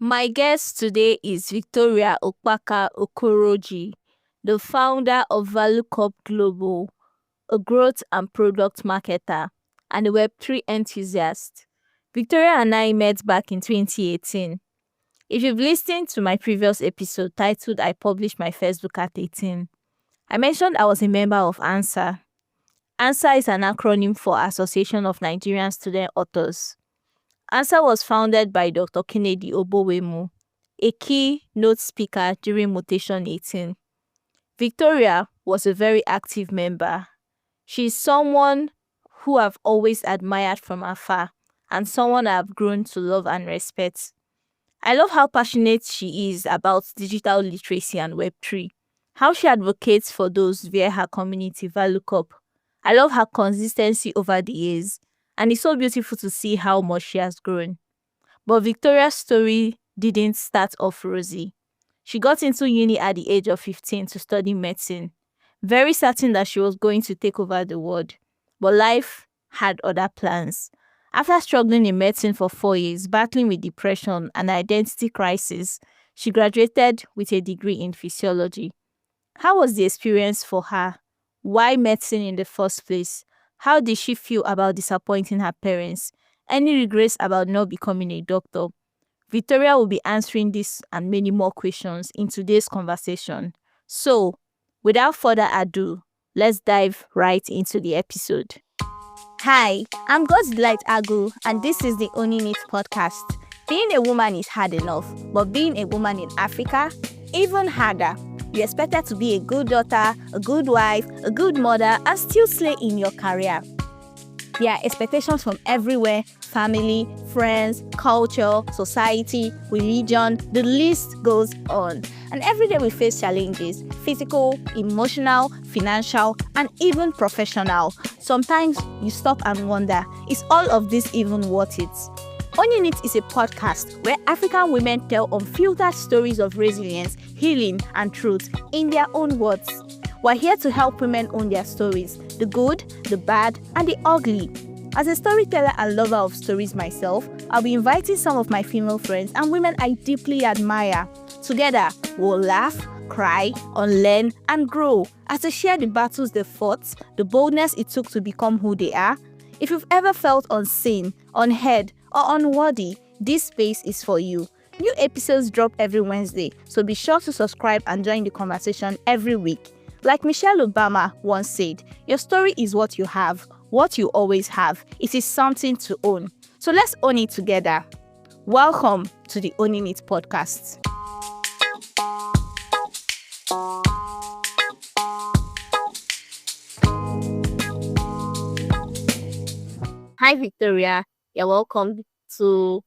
My guest today is Victoria Ukpaka Okoroji, the founder of Valucop Global, a growth and product marketer, and a Web3 enthusiast. Victoria and I met back in 2018. If you've listened to my previous episode titled I Published My First Book at 18, I mentioned I was a member of ANSA. ANSA is an acronym for Association of Nigerian Student Authors. ANSA was founded by Dr. Kennedy Obowemu, a keynote speaker during Mutation 18. Victoria was a very active member. She's someone who I've always admired from afar and someone I've grown to love and respect. I love how passionate she is about digital literacy and Web3, how she advocates for those via her community, Valucop. I love her consistency over the years, and it's so beautiful to see how much she has grown. But Victoria's story didn't start off rosy. She got into uni at the age of 15 to study medicine, very certain that she was going to take over the world. But life had other plans. After struggling in medicine for 4 years, battling with depression and identity crisis, she graduated with a degree in physiology. How was the experience for her? Why medicine in the first place? How did she feel about disappointing her parents? Any regrets about not becoming a doctor? Victoria will be answering this and many more questions in today's conversation. So, without further ado, let's dive right into the episode. Hi, I'm God's Delight Agu, and this is the Only Needs podcast. Being a woman is hard enough, but being a woman in Africa, even harder. You're expected to be a good daughter, a good wife, a good mother, and still slay in your career. There are expectations from everywhere: family, friends, culture, society, religion, the list goes on. And every day we face challenges: physical, emotional, financial, and even professional. Sometimes you stop and wonder, is all of this even worth it? On Unit is a podcast where African women tell unfiltered stories of resilience, healing, and truth in their own words. We're here to help women own their stories, the good, the bad, and the ugly. As a storyteller and lover of stories myself, I'll be inviting some of my female friends and women I deeply admire. Together, we'll laugh, cry, unlearn, and grow as they share the battles they fought, the boldness it took to become who they are. If you've ever felt unseen, unheard, or unworthy, this space is for you. New episodes drop every Wednesday, so be sure to subscribe and join the conversation every week. Like Michelle Obama once said, your story is what you have, what you always have. It is something to own. So let's own it together. Welcome to the Owning It podcast. Hi, Victoria. You're welcome to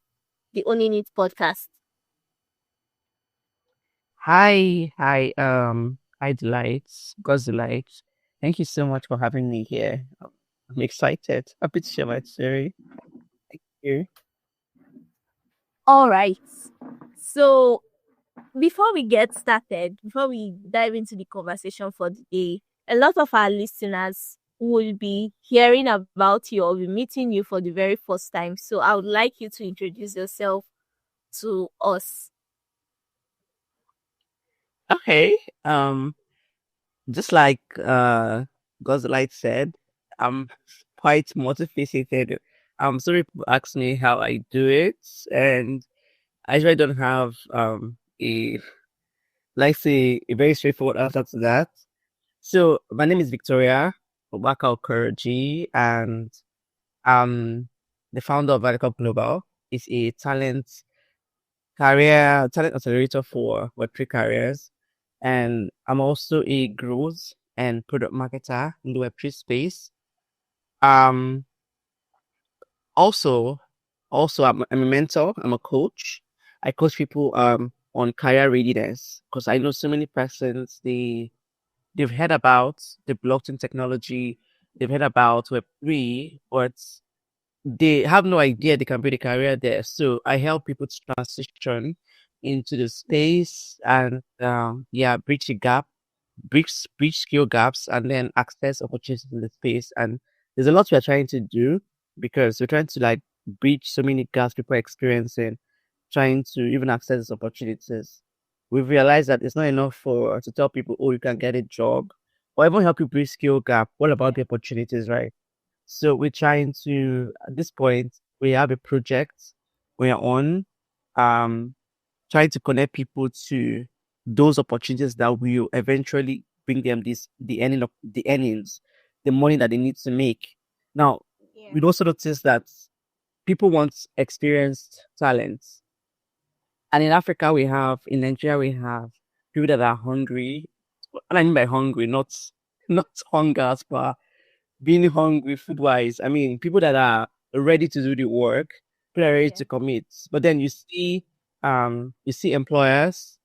the Owning It podcast. Hi, Delights, God's Delights. Thank you so much for having me here. I'm excited. Happy to share my story. Thank you. All right. So before we get started, before we dive into the conversation for the day, a lot of our listeners will be hearing about you or be meeting you for the very first time. So I would like you to introduce yourself to us. Okay. Just like God's Light said, I'm quite multifaceted. Sorry people ask me how I do it, and I usually don't have a like say a very straightforward answer to that. So my name is Victoria Ukpaka Okoroji, and I'm the founder of Valucop Global. It's a talent accelerator for Web3 careers. And I'm also a growth and product marketer in the Web3 space. Um, also, I'm a mentor. I'm a coach. I coach people on career readiness because I know so many persons they've heard about the blockchain technology, they've heard about Web3, but they have no idea they can build a career there. So I help people to transition into the space and bridge the gap, bridge skill gaps, and then access opportunities in the space. And there's a lot we are trying to do because we're trying to like bridge so many gaps people are experiencing. trying to even access these opportunities. We've realized that it's not enough for to tell people, oh, you can get a job, or even help you bridge skill gap. What about the opportunities, right? So we're trying to, at this point, we have a project we're on, um, trying to connect people to those opportunities that will eventually bring them the earnings, the money that they need to make. Now, Yeah. we also notice that people want experienced talents. And in Africa, in Nigeria, we have people that are hungry. What I mean by hungry, not hunger, but being hungry food wise. I mean, people that are ready to do the work, people that are ready Yeah. to commit. But then you see employers,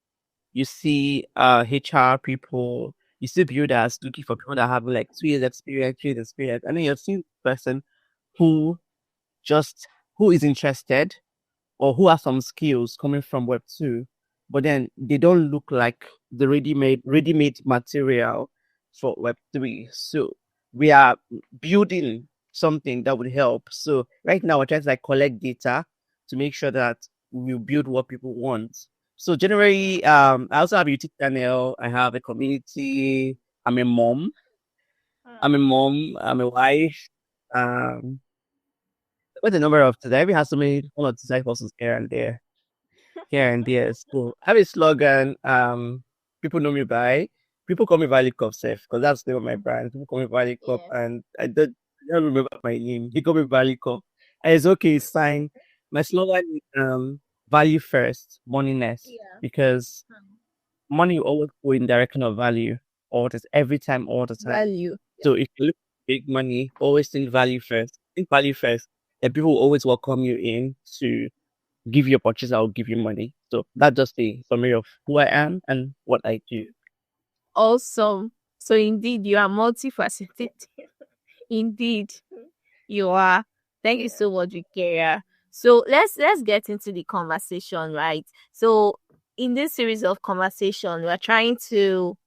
you see HR people, you see builders looking for people that have like 2 years experience, 3 years experience. And then you've seen person who just who is interested or who have some skills coming from Web 2, but then they don't look like the ready-made material for Web 3. So we are building something that would help. So right now we're trying to like collect data to make sure that we build what people want. So generally, I also have a YouTube channel, I have a community, I'm a mom, I'm a wife. Um with the number of today, we have so many one or two side hustles here and there. So I have a slogan. People know me by. People call me Valucop Safe because that's the name of my brand. People call me Valucop, Yeah. and I don't remember my name. He called me Valucop, and it's okay. It's fine. My slogan is value first, money next, Yeah. because money will always go in direction of value, all this every time, all the time. Value. So if you look at big money, always think value first. Think value first, and people will always welcome you in to give you a purchase, I'll give you money. So that's just a summary of who I am and what I do. Awesome. So indeed, you are multifaceted. Indeed, you are. Thank you so much, Victoria. So let's get into the conversation, right? So in this series of conversation, we're trying to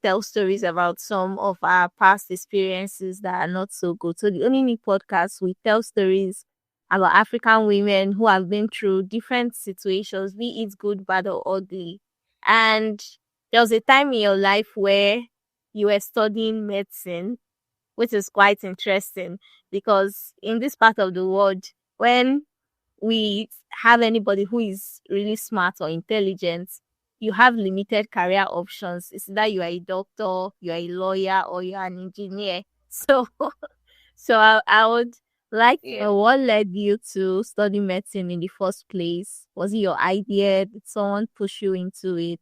tell stories about some of our past experiences that are not so good. So the Only Need podcast, we tell stories about African women who have been through different situations, be it good, bad, or ugly. And there was a time in your life where you were studying medicine, which is quite interesting because in this part of the world, when we have anybody who is really smart or intelligent, you have limited career options. It's either you are a doctor, you are a lawyer, or you are an engineer. So, so I would like to know what led you to study medicine in the first place. Was it your idea? Did someone push you into it?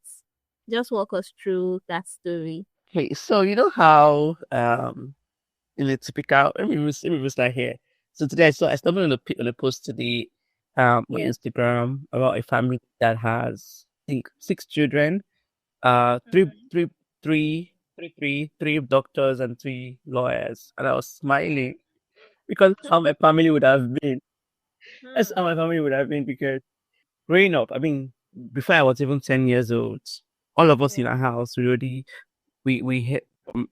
Just walk us through that story. Okay, so you know how in a typical let me start here. So today I stumbled on a post today on Yeah. Instagram about a family that has I think 6 children, Mm. three doctors and 3 lawyers. And I was smiling because how my family would have been. That's how Mm. my family would have been because growing up, I mean, before I was even 10 years old, all of us in Yeah. our house we already we hit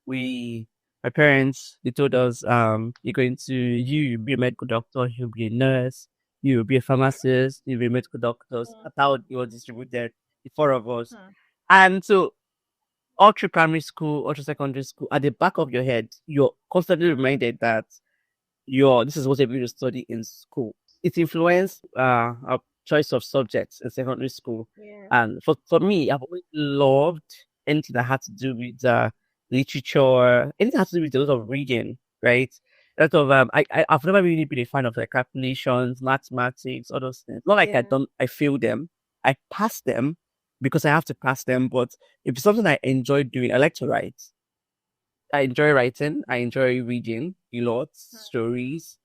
we my parents they told us you're going to you be a medical doctor, you'll be a nurse, you'll be a pharmacist, you'll be a medical doctor. Mm. That's how it was distributed, the 4 of us. Mm. And so all through primary school, all through secondary school, at the back of your head, you're constantly reminded that this is what you're going to study in school. It influenced our choice of subjects in secondary school. Yeah. And for me, I've always loved anything that had to do with literature, anything that had to do with a lot of reading, right? A lot of I've never really been a fan of like calculations, mathematics, all those things. Not like Yeah. I fail them. I pass them because I have to pass them, but if it's something I enjoy doing, I like to write. I enjoy writing. I enjoy reading a lot, stories.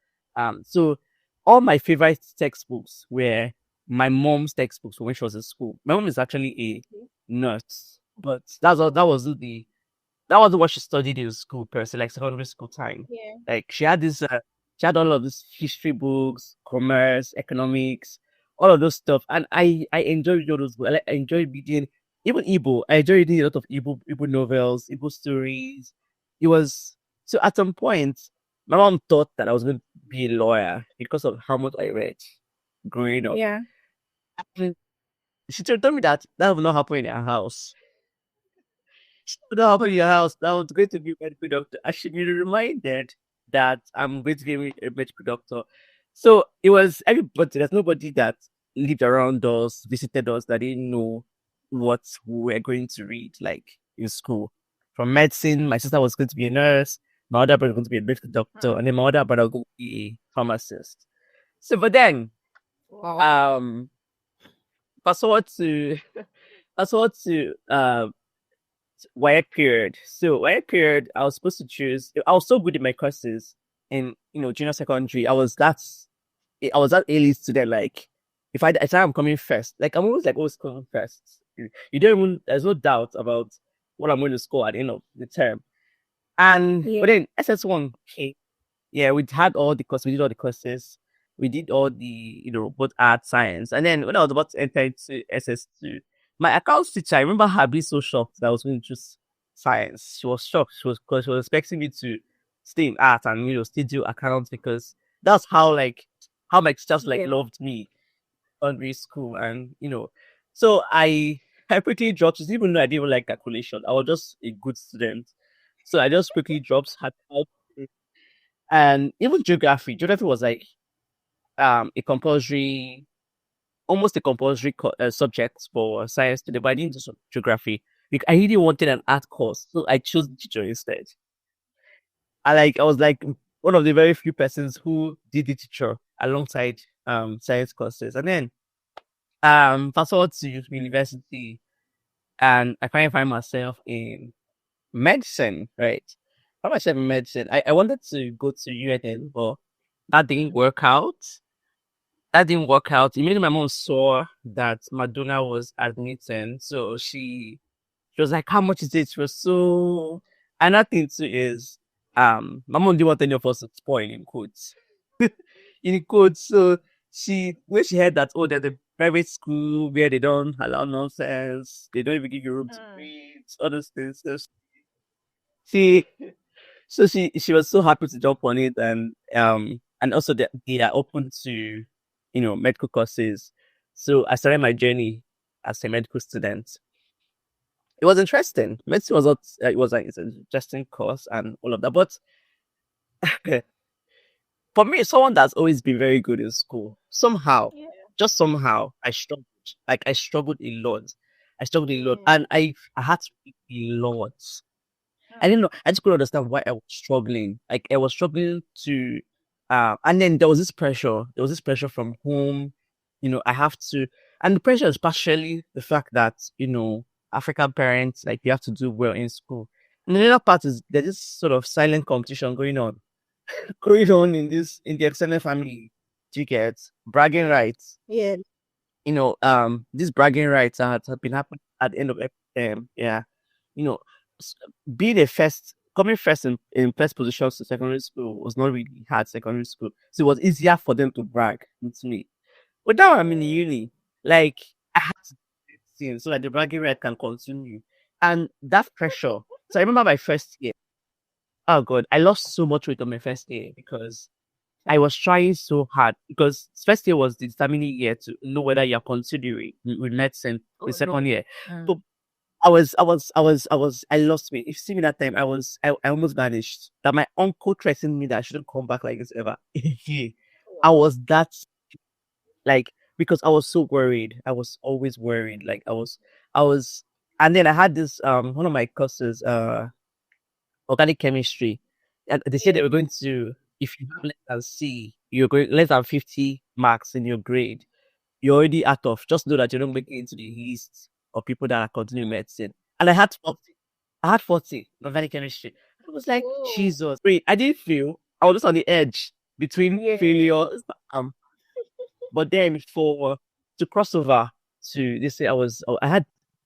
So all my favorite textbooks were my mom's textbooks when she was in school. My mom is actually a nurse, but that wasn't what she studied in school per se, like secondary school time. Yeah. Like she had all of these history books, commerce, economics, all of those stuff, and I enjoy reading all those books. I enjoy reading even Igbo. I enjoy reading a lot of Igbo novels, Igbo stories. It was so at some point, my mom thought that I was going to be a lawyer because of how much I read. growing up. Yeah. And she told me that that will not happen in her house. That happened in your house. That was going to be a medical doctor. I should be reminded that I'm going to be a medical doctor. So it was everybody. There's nobody that lived around us, visited us that didn't know what we were going to read, like in school. From medicine, my sister was going to be a nurse. My other brother was going to be a medical doctor, and then my other brother was going to be a pharmacist. So, but then, Wow. um, fast forward to fast forward to WAEC period. So WAEC period, I was supposed to choose. I was so good in my courses in junior secondary. I was that A student. Like if I say I'm coming first, like I'm always coming first. You don't even there's no doubt about what I'm going to score at the end of the term. And Yeah. but then SS1 came. Yeah, we had all the courses. We did all the courses. We did all the both art, science, and then when I was about to enter into SS2, my accounts teacher, I remember her being so shocked that I was going to choose science. She was shocked. She was because she was expecting me to stay in art and still do accounts because that's how my teachers Yeah. loved me in school and so I quickly dropped it even though I didn't even like calculation. I was just a good student, so I just quickly dropped had and even geography. Geography was like a compulsory, almost a compulsory subject for science today, but I didn't do geography. Like, I really wanted an art course, so I chose literature instead. I was like one of the very few persons who did literature alongside science courses, and then fast forward to university, and I finally find myself in medicine. Right, I found myself in medicine. I wanted to go to UNN, but that didn't work out. Immediately, my mom saw that Madonna was admitting, so she was like, "How much is it?" She was so. Another thing too is, my mom didn't want any of us to spoil in quotes, in quotes. So when she heard that, oh, there's a private school where they don't allow nonsense, they don't even give you room to breathe, all those things. So she she was so happy to jump on it, and also they are open to medical courses. So I started my journey as a medical student. It was interesting. Medicine was not it was like it's an interesting course and all of that. But for me, someone that's always been very good in school, somehow, Yeah. just somehow, I struggled. Like I struggled a lot. I struggled a lot, Mm. and I had to read a lot. I didn't know. I just couldn't understand why I was struggling. Like I was struggling to, and then there was this pressure. There was this pressure from home. I have to, and the pressure is partially the fact that African parents like you have to do well in school. And the other part is there's this sort of silent competition going on in the extended family. Do you get bragging rights? Yeah. These bragging rights have been happening at the end of every term. Yeah, you know, s- being a first, coming first in first positions to secondary school was not really hard secondary school. So it was easier for them to brag to me. But now I'm in uni, like I had to do things so that the bragging right can continue. And that pressure. So I remember my first year. Oh god, I lost so much weight on my first year because I was trying so hard because first year was the determining year to know whether you're considering with medicine the second year. So I lost weight. If you see me that time, I almost vanished. That my uncle threatened me that I shouldn't come back like this ever. I was that like because I was so worried. I was always worried. Like I was, and then I had this one of my courses organic chemistry. And they said they Yeah. were going to if you have less than C, you're going less than 50 marks in your grade. You're already out of. Just know that you're not making it into the list of people that are continuing medicine. And I had 40. I had 40 in organic chemistry. I was like, Whoa. Jesus. Wait, I didn't feel I was just on the edge between Yeah. failure. Um, but then for to cross over to this say I had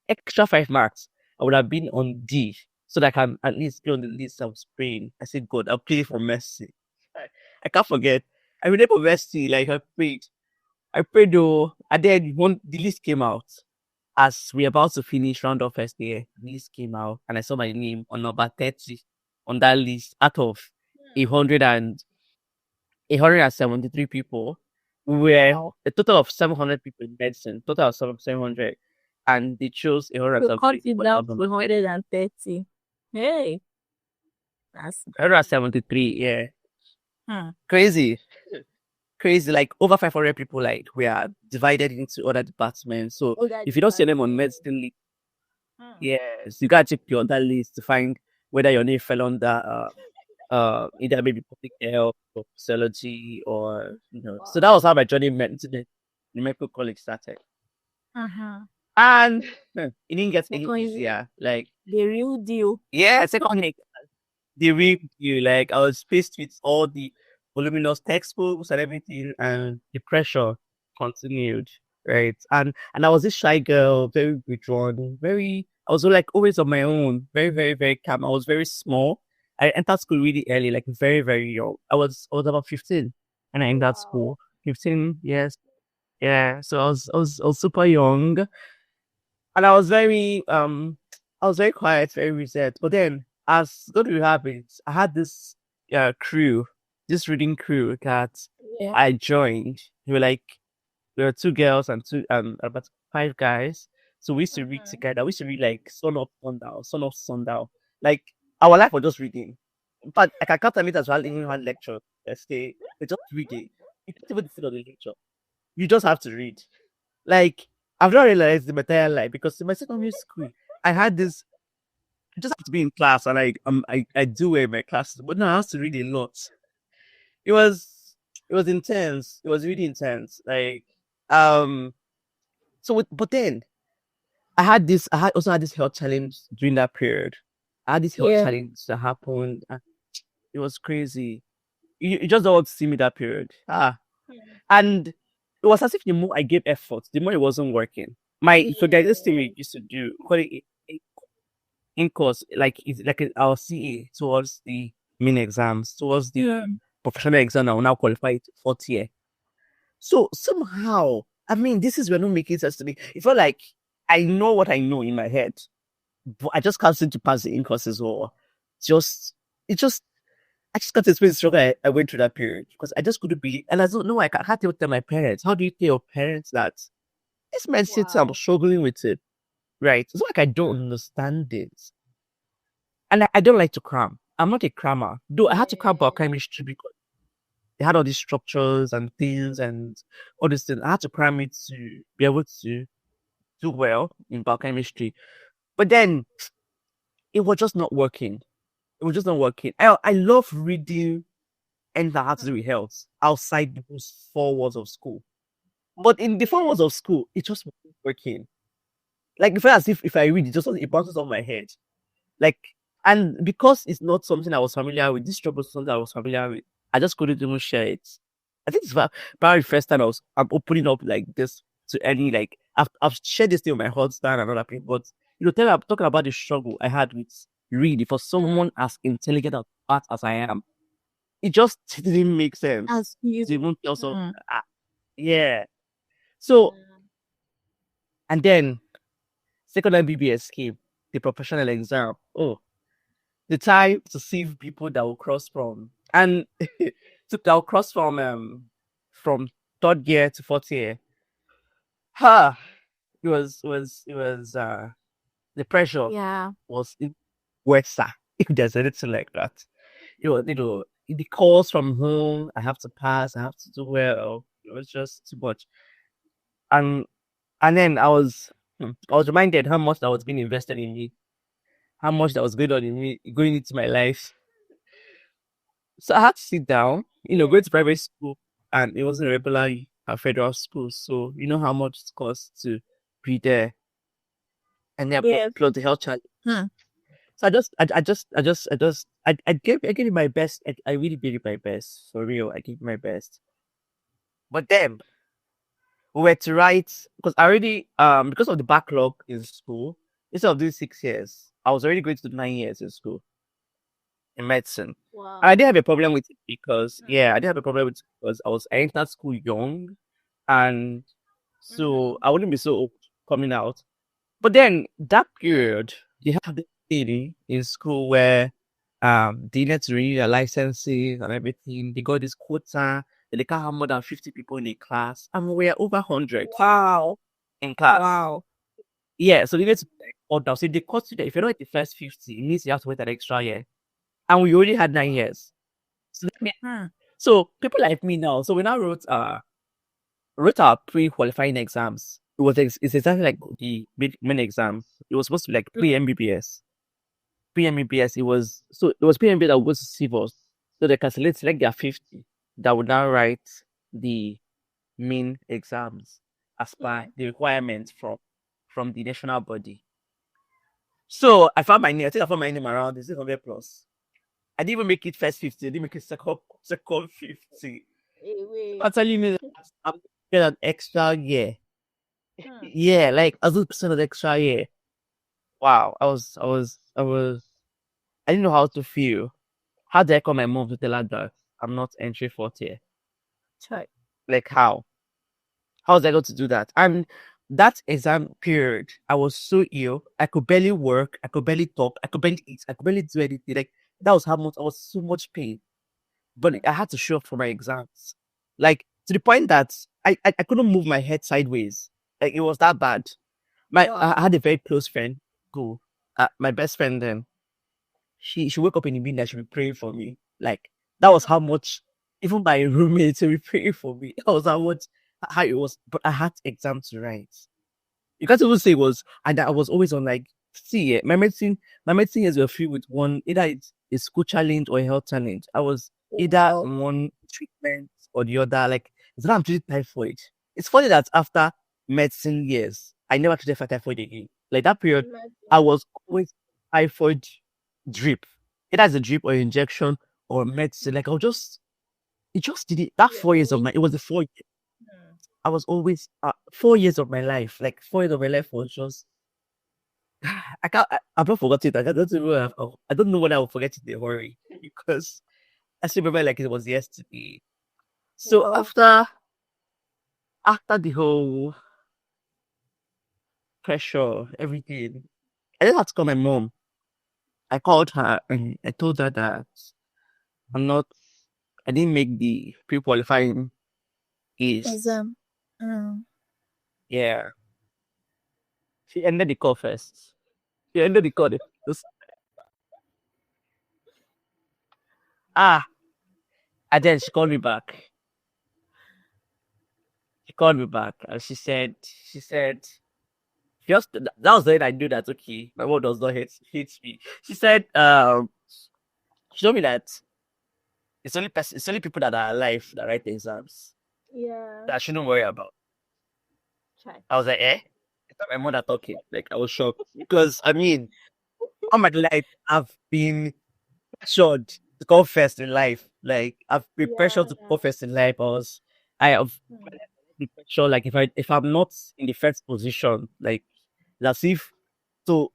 extra 5 marks. I would have been on D so that I can at least be on the list of Spain. I said, God, I'll play for Messi. I can't forget. I mean, for Messi, like I prayed. I prayed though, and then the list came out as we're about to finish round of first year. The list came out, and I saw my name on number 30 on that list out of a hundred and 173 people. We were a total of 700 people in medicine, total of 700, and they chose You cut 173 it for the down to government. 130. Hey, that's good. 173, yeah. Hmm. Crazy. Crazy. Like over 500 people, like we are divided into other departments. So Other if you don't see your name on department. medicine list, Hmm. yes, you gotta check your other list to find whether your name fell under either maybe public health or physiology or So that Wow. was how my journey meant to the medical college started. Uh-huh. And it didn't get any Second year, easier. Like, the real deal. yeah, second year, the review, like I was faced with all the voluminous textbooks and everything, and the pressure continued, right? And I was this shy girl, very withdrawn, very. I was like always on my own, very, very, very calm. I was very small. I entered school really early, like very, very young. I was about 15, and I entered Wow. school. 15 years, yeah. So I was super young, and I was very quiet, very reserved. But then, as God will have it, I had this crew, this reading crew that Yeah. I joined. They were like there were two girls and two about five guys. So we used to read Uh-huh. together. We used to read like sun up, sundown, sun up, sundown. Like our life was just reading. But I can count on it as well in one lecture. They just reading. You can't even sit on the lecture. You just have to read. Like I've not realized in my entire life because in my secondary school, I had this. I just have to be in class and I do well in my classes, but no, I have to read a lot. It was it was intense. It was really intense. Like um, but then I had also had this health challenge during that period. I had this health Yeah. challenge that happened. And it was crazy. You just don't want to see me that period. And it was as if the more I gave effort, the more it wasn't working. So there's this thing Yeah. we used to do, call it in course, like it's like our CA towards the main exams, towards the Yeah. professional exam. I will now qualify to fourth year. So somehow, I mean, this is we're not making sense to me. It felt like I know what I know in my head, but I just can't seem to pass the in courses or just it just I just can't explain the struggle I went through that period because I just couldn't believe, and I don't know. I can't how to tell my parents. How do you tell your parents that this man said I'm Wow. struggling with it? Right? It's like I don't understand it. And I don't like to cram. I'm not a crammer. Though I had to cram Yeah. biochemistry because they had all these structures and things and all these things. I had to cram it to be able to do well in biochemistry. But then it was just not working. It was just not working. I love reading and that has to do with health outside those four walls of school. But in the four walls of school, it just wasn't working. Like it felt as if I read it, it bounces off my head. Like, and because it's not something I was familiar with, this job was something I was familiar with. I just couldn't even share it. I think it's probably the first time I'm opening up like this to any like I've shared this thing with my husband and other people, but I'm talking about the struggle I had with reading for someone as intelligent as smart as I am. It just didn't make sense As you. to even tell someone, Hmm. yeah. So and then second MBBS came, the professional exam. Oh, the time to see people that will cross from and so that will cross from third year to fourth year. Ha! It was the pressure Yeah. was worse if there's anything like that. The calls from home, I have to pass, I have to do well. It was just too much. And and then I was reminded how much that was being invested in me, how much that was going on in me, going into my life. So I had to sit down, Yeah. going to private school, and it wasn't a regular federal school. So you know how much it costs to be there, and then Yes. plus the health challenge. Hmm. So I gave it my best. I really gave it my best for real. I gave it my best. But then we were to write because I already because of the backlog in school. Instead of doing 6 years, I was already going to do 9 years in school in medicine. I Wow. didn't have a problem with it because Hmm. yeah, I didn't have a problem with it because I entered school young, and so Mm-hmm. I wouldn't be so old coming out. But then that period, you have the thing in school where they need to renew their licenses and everything. They got this quota. They can't have more than 50 people in a class. And we're over 100 Wow. in class. Wow. Yeah, so they need to cut down. So they cut you there. If you're not at the first 50, it means you have to wait an extra year. And we already had 9 years. So, Hmm. so people like me now, so we now wrote our pre-qualifying exams. It's exactly like the main exam. It was supposed to be like pre-MBBS. Pre-MBBS, it was pre-MBBS that was civils. So they can select their 50 that would now write the main exams as per the requirements from the national body. So I found my name. I think I found my name around 600 plus. I didn't even make it first 50. I didn't make it second 50. Away. I'm telling you, I'm getting an extra year. Hmm. Yeah, like a little percent of the extra year. Wow, I didn't know how to feel. How did I call my mom to tell her that I'm not entry fourth year? Chai. Like how? How was I going to do that? And that exam period, I was so ill. I could barely work. I could barely talk. I could barely eat. I could barely do anything. Like that was how much I was so much pain. But I had to show up for my exams. Like to the point that I couldn't move my head sideways. Like it was that bad. I Wow. had a very close friend who my best friend then. She woke up in the midnight, she'd be praying for me. Like that was how much even my roommates would be praying for me. That was how it was. But I had exams to write. You can't even say it was, and I was always on like, see, my medicine years were filled with one, either it's a school challenge or a health challenge. I was either Wow. on one treatment or the other. Like, it's not I'm treating typhoid. It's funny that after medicine years, I never treated for typhoid again. Like that period, I Imagine. was always typhoid drip. Either as a drip or injection or medicine. Like it just did it. That You're 4 years of always. my, it was the 4 years. Hmm. I was always 4 years of my life. Like 4 years of my life was just I've not forgotten it. I don't even I don't know when I will forget it in a hurry because I still remember like it was yesterday. So Wow. after the whole pressure, everything, I just had to call my mom. I called her and I told her that I'm not I didn't make the pre qualifying east. Exam. Hmm. Yeah. She ended the call first. She ended the call. Just, ah and then she called me back. She called me back and she said just that was the way I knew that okay, my mom does not hate me. She said, she told me that it's only people that are alive that write the exams Yeah. that I shouldn't worry about. Chai. I was like, eh? It's not my mother talking. Like I was shocked because I mean, all my life I've been pressured to go first in life. Like I've been pressured Yeah. to go first in life. I have Hmm. been pressured. Like if I'm not in the first position, like as if so.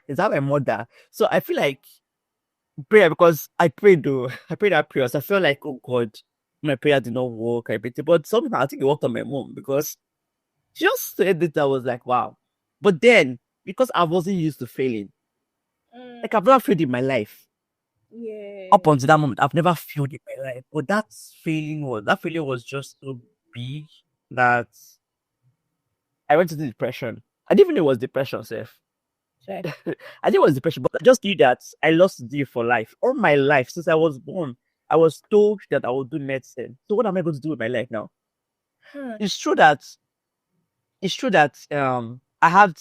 Is that my mother? So I feel like prayer because I prayed though. I prayed that prayer. So I felt like, oh God, my prayer did not work. I prayed, but somehow I think it worked on my mom because she just said that I was like, wow. But then because I wasn't used to failing, like I've never failed in my life. Up Yeah. until that moment, I've never failed in my life. But that failure was just so big that I went into depression. I didn't even know it was depression, Seth. Chai. I think it was depression, but I just knew that I lost the deal for life. All my life, since I was born, I was told that I would do medicine. So what am I going to do with my life now? Hmm. It's true that I had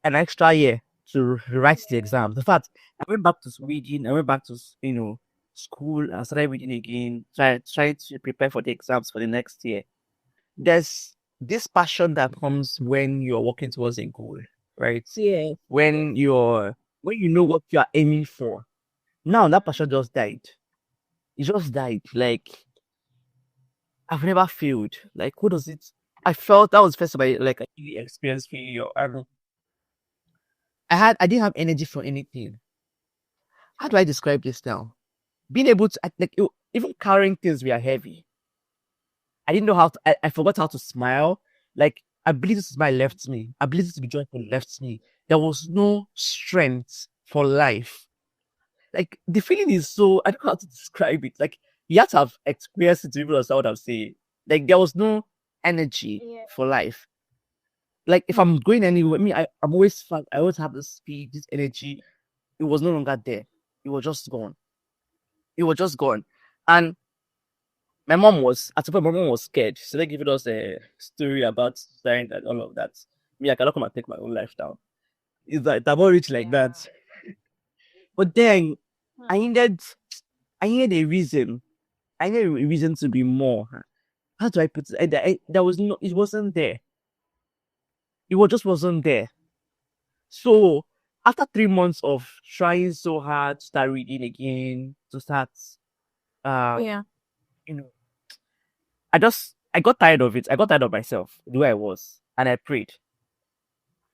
an extra year to write the exams. In fact, I went back to reading. I went back to school and started reading again, trying to prepare for the exams for the next year. There's this passion that comes when you're working towards a goal, right? Yeah. When you know what you are aiming for. Now that passion just died. It just died. Like I've never failed. Like what does it? I felt that was the first time I really experienced failure. And I didn't have energy for anything. How do I describe this now? Being able to even carrying things were heavy. I didn't know how to. I forgot how to smile. Like ability to smile left me. Ability to be joyful left me. There was no strength for life. Like the feeling is so I don't know how to describe it. Like you have to have experienced it to even understand what I'm saying. Like there was no energy Yeah. for life. Like if I'm going anywhere, I'm always fast. I always have this speed, this energy. It was no longer there. It was just gone. It was just gone. And my mom was at the point, my mom was scared. So they giving us a story about dying and all of that. Me, I cannot come and take my own life down. It's like I'm not rich like Yeah. that. But then I Hmm. needed I needed a reason. I needed a reason to be more. How do I put it? There was no, it wasn't there. Just wasn't there. So after 3 months of trying so hard to start reading again, to start uh Yeah. you know, I got tired of it. I got tired of myself, the way I was, and I prayed.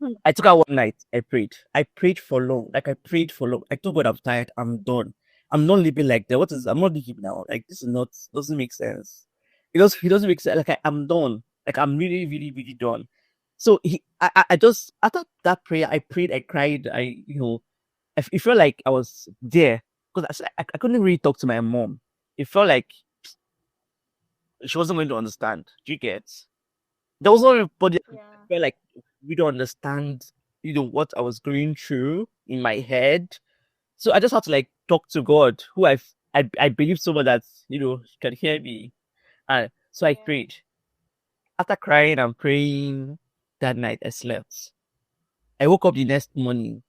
Hmm. I took out one night. I prayed. I prayed for long. Like I prayed for long. I told God I'm tired. I'm done. I'm not living like that. What is? I'm not living now. Like this is not. Doesn't make sense. It doesn't make sense. Like I'm done. Like I'm really, really, really done. So I just after that prayer, I prayed. I cried. It felt like I was there because I couldn't really talk to my mom. It felt like she wasn't going to understand. Do you get? There was no anybody that Yeah. felt like we don't understand, what I was going through in my head. So I just had to like talk to God, who I believe so much that He can hear me. And so I Yeah. prayed. After crying and praying that night, I slept. I woke up the next morning.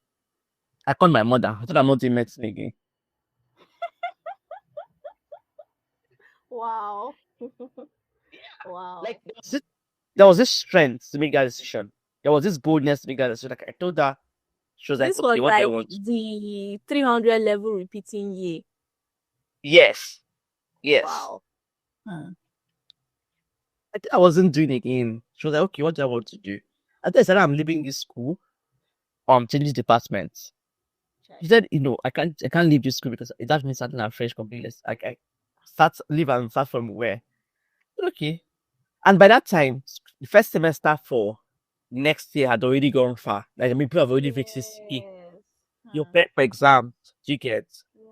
I called my mother. I told her I'm not doing medicine again. Wow. Like Wow. there was this strength to make that decision. There was this boldness to make that decision. Like I told her, she was like, This okay, was what do I like want? the 300 level repeating year. Yes, yes. Wow. Hmm. I wasn't doing again. She was like, okay, what do I want to do? I said, I'm leaving this school. Changing departments. She Chai. said, I can't leave this school because that means starting afresh completely. I start leave and start from where? I said, okay. And by that time, the first semester for next year had already gone far. Like, I mean, people have already fixed CCE. Yes. You're Hmm. prepared for exams. Do you get? Yeah.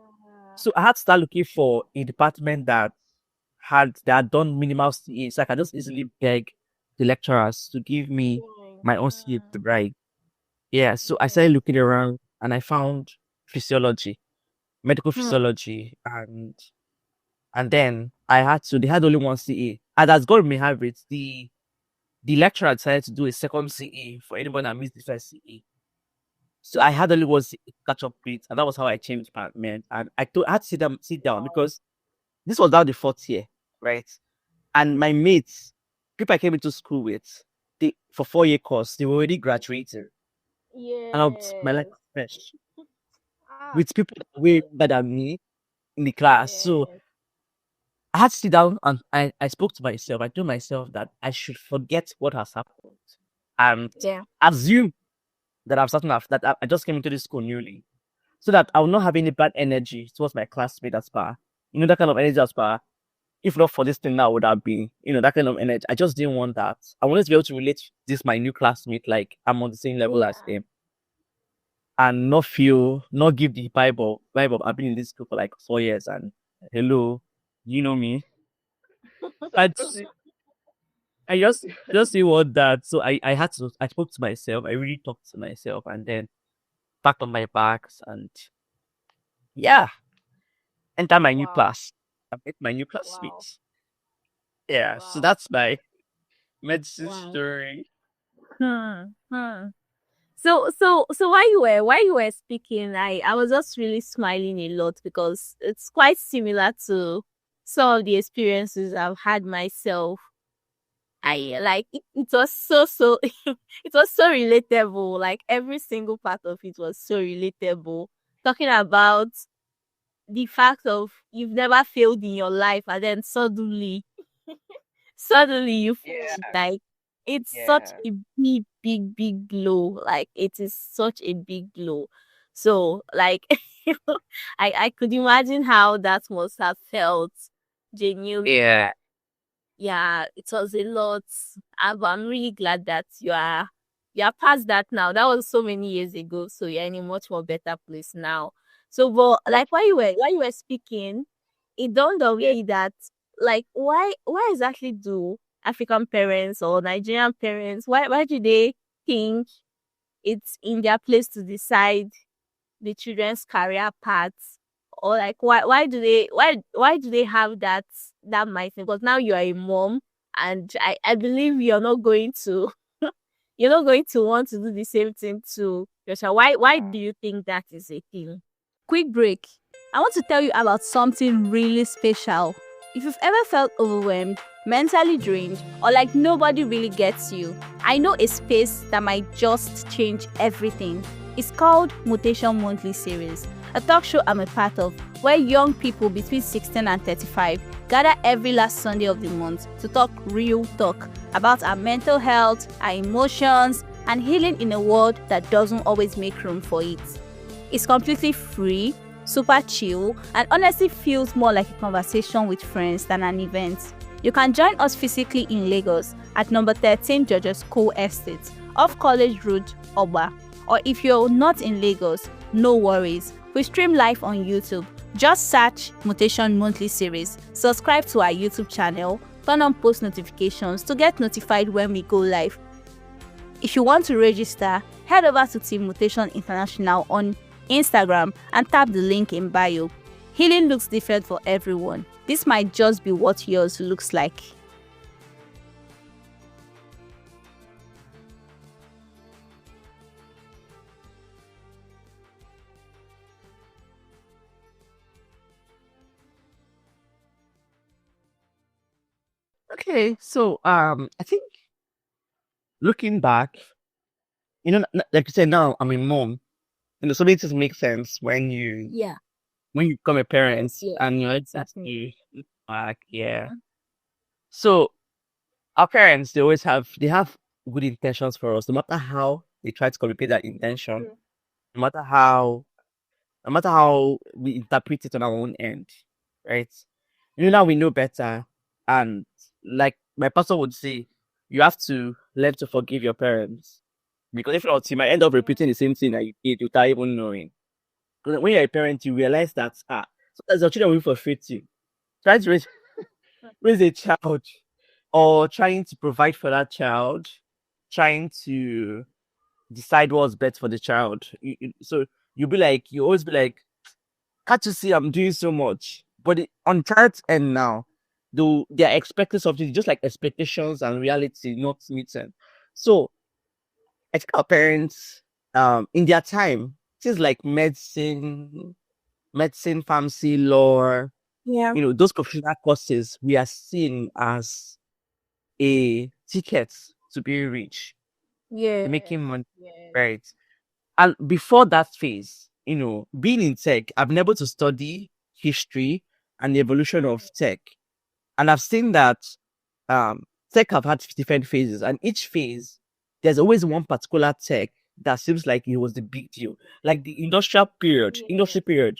So I had to start looking for a department that had done minimal CE. So I can just easily beg the lecturers to give me Fine. my own CE to Hmm. write. Yeah, so I Yeah. started looking around and I found physiology, medical Hmm. physiology, and then they had only one CE. And as God may have it, the lecturer decided to do a second CE for anyone that missed the first CE. So I had only one CE to catch up with, and that was how I changed department. And I had to sit down Wow. because this was now the fourth year, right? And my mates, people I came into school with, they for 4 year course, they were already graduated. And my life Yes. was fresh Ah. with people that were way better than me in the class. So Yes. I had to sit down and I spoke to myself. I told myself that I should forget what has happened and Yeah. assume that I'm starting off, that I just came into this school newly. So that I will not have any bad energy towards my classmate as far. That kind of energy as far. If not for this thing now would have been, that kind of energy. I just didn't want that. I wanted to be able to relate this my new classmate like I'm on the same level as Yeah. him. And not give the vibe of I've been in this school for like 4 years and hello, you know me. I just I just didn't want that. So I spoke to myself, I really talked to myself and then packed on my bags and yeah, enter my new Wow. class. I met my new Wow. classmates. Yeah, so Wow. that's my medicine Wow. story. Hmm. Hmm. So while you were speaking, I was just really smiling a lot because it's quite similar to some of the experiences I've had myself. I like it was so it was so relatable. Like every single part of it was so relatable. Talking about the fact of you've never failed in your life and then suddenly you Yeah, failed. Like it's such yeah. a big blow. Like it is such a big blow. So like I could imagine how that must have felt genuinely. Yeah. Yeah, it was a lot. But I'm really glad that you are past that now. That was so many years ago. So you're in a much more better place now. So but like while you were speaking, it dawned on me that, like, why exactly do African parents or Nigerian parents, why do they think it's in their place to decide the children's career paths? Or like, why do they have that mindset? Because now you are a mom, and I believe you're not going to want to do the same thing to your child. Why do you think that is a thing? Quick break. I want to tell you about something really special. If you've ever felt overwhelmed, mentally drained, or like nobody really gets you, I know a space that might just change everything. It's called Mutation Monthly Series, a talk show I'm a part of where young people between 16 and 35 gather every last Sunday of the month to talk real talk about our mental health, our emotions, and healing in a world that doesn't always make room for it. It's completely free, super chill, and honestly feels more like a conversation with friends than an event. You can join us physically in Lagos at number 13 George's School Estate off College Road, Oba. Or if you're not in Lagos, no worries. We stream live on YouTube. Just search Mutation Monthly Series, subscribe to our YouTube channel, turn on post notifications to get notified when we go live. If you want to register, head over to Team Mutation International on Instagram and tap the link in bio. Healing looks different for everyone. This might just be what yours looks like. Okay, so I think looking back, like you said, now I'm a mom. So many things make sense Yeah, when you become a parent yeah, and you're able exactly. to look back, yeah. So our parents, they have good intentions for us, no matter how they try to communicate that intention, True. no matter how no matter how we interpret it on our own end, right? Now we know better. And like my pastor would say, you have to learn to forgive your parents. Because if not, you might end up repeating the same thing that you did without even knowing. Because when you're a parent, you realize that sometimes your children will frustrate you. Trying to raise a child or trying to provide for that child, trying to decide what's best for the child. So you always be like, can't you see I'm doing so much? But on child's end now, though they're expecting something, just like expectations and reality not meeting. So I think our parents, in their time, things like medicine, pharmacy, law, Yeah. those professional courses we are seen as a ticket to be rich, to Yes. making money, Yes. right? And before that phase, being in tech, I've been able to study history and the evolution of tech. And I've seen that tech have had different phases, and each phase, there's always one particular tech that seems like it was the big deal. Like the Yeah. industry period,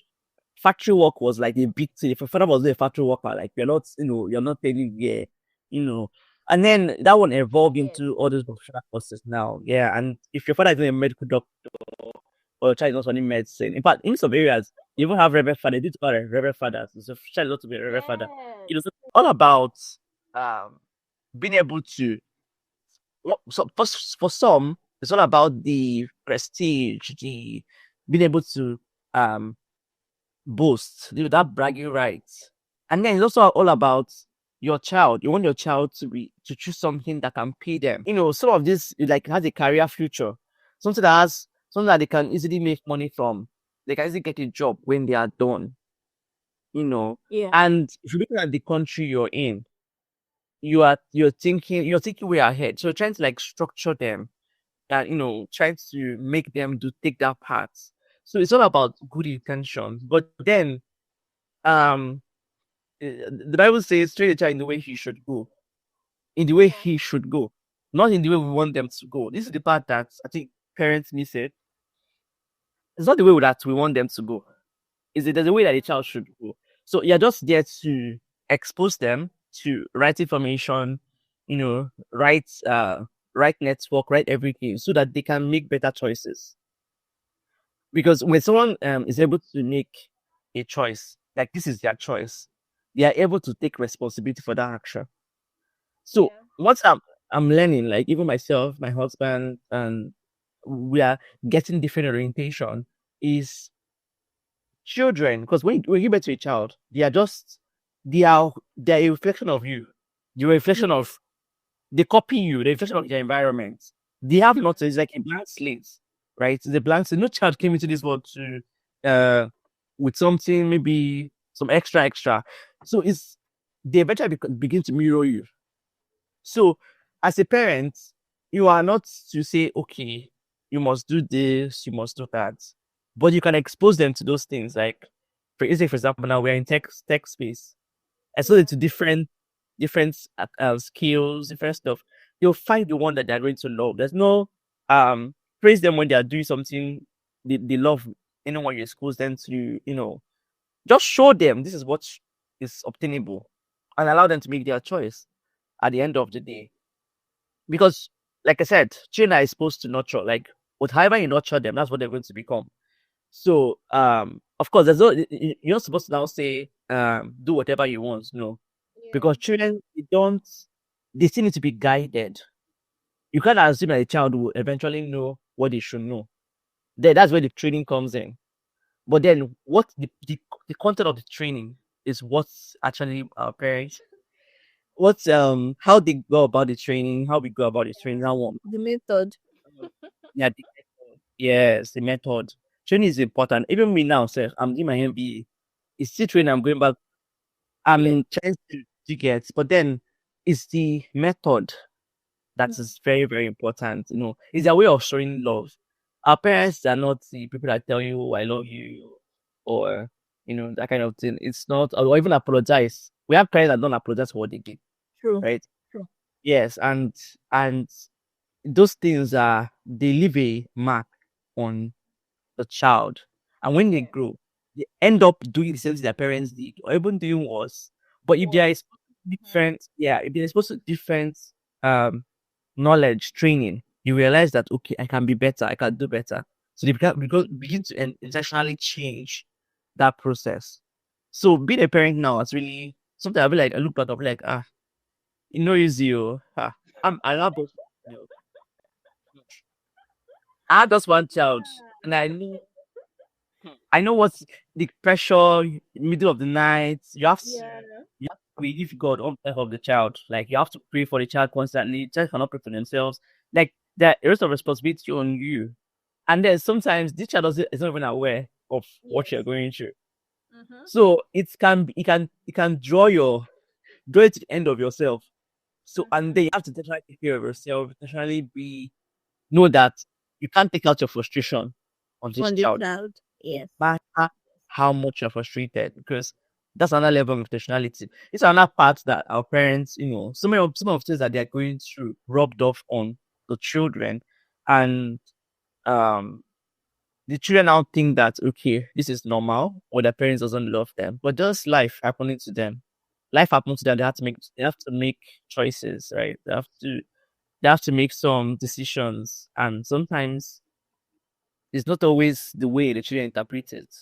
factory work was like a big thing. If your father was a factory worker, like you're not paying yeah, you know. And then that one evolved Yes. into all those professional courses now. Yeah. And if your father is not a medical doctor or your child is not studying medicine, in fact, in some areas, you even have reverend father. They do call it reverend fathers. So child not to be a reverend father. Yes. So it's all about um being able to so for some, it's all about the prestige, the being able to um boast, that bragging rights. And then it's also all about your child. You want your child to choose something that can pay them. Some of this like has a career future, something that they can easily make money from. They can easily get a job when they are done. Yeah. And if you're looking at the country you're in, you're thinking way ahead. So you're trying to like structure them and trying to make them take that path. So it's all about good intentions. But then um the Bible says, train a child in the way he should go, in the way he should go, not in the way we want them to go. This is the part that I think parents miss it. It's not the way that we want them to go. Is it there's a way that a child should go. So you're just there to expose them to right information, right network, right everything, so that they can make better choices. Because when someone is able to make a choice, like this is their choice, they are able to take responsibility for that action. So once I'm learning, like even myself, my husband, and we are getting different orientation, is children, because when you get to a child, they are a reflection of you. You're a reflection Yes. of they copy you, the reflection of their environment. They have not, it's like a blank slate, right? The blank slate. No child came into this world to with something, maybe some extra. So it's they eventually begin to mirror you. So as a parent, you are not to say, okay, you must do this, you must do that. But you can expose them to those things. Like for example, now we're in tech space. Expose it to different skills, different stuff. You'll find the one that they're going to love. There's no praise them when they are doing something they love. Anyone you expose them to, just show them this is what is obtainable and allow them to make their choice at the end of the day. Because, like I said, children are supposed to nurture. Like, however you nurture them, that's what they're going to become. So, of course, you're not supposed to now say, do whatever you want, no, because children they still need to be guided. You can't assume that a child will eventually know what they should know. Then that's where the training comes in. But then, what the content of the training is what's actually our parents. What's how they go about the training, how we go about the training, how one. The method. Yeah, yes, the method. Training is important. Even me now, sir, I'm doing my MBA. It's still training. I'm going back. I'm in trying to get, but then it's the method that is very, very important. It's a way of showing love. Our parents are not the people that tell you, "I love you," or that kind of thing. It's not, or even apologize. We have parents that don't apologize for what they did, True. right? True. Yes, and those things they leave a mark on the child. And when they grow, they end up doing the same thing their parents did, or even doing worse. But if there is different, yeah, if there is supposed to different um knowledge, training, you realize that okay, I can be better, I can do better. So they begin to intentionally change that process. So being a parent now is really something I look back, I'll be like, easy, oh. I love those, you know, I had just one child, and I know what's the pressure, middle of the night. You have to believe God on behalf of the child. Like you have to pray for the child constantly. Child cannot pray for themselves. Like there is a responsibility on you. And then sometimes this child is not even aware of what you're going through. So it can draw it to the end of yourself. So and then you have to definitely take care of yourself, definitely know that you can't take out your frustration on this On the child cloud. Yes. matter how much you're frustrated, because that's another level of intentionality. It's another part that our parents, some of things that they're going through rubbed off on the children, and um, the children now think that okay, this is normal, or their parents doesn't love them, but just life happening to them. Life happens to them. They have to make choices, right? They have to make some decisions, and sometimes it's not always the way the children interpret it.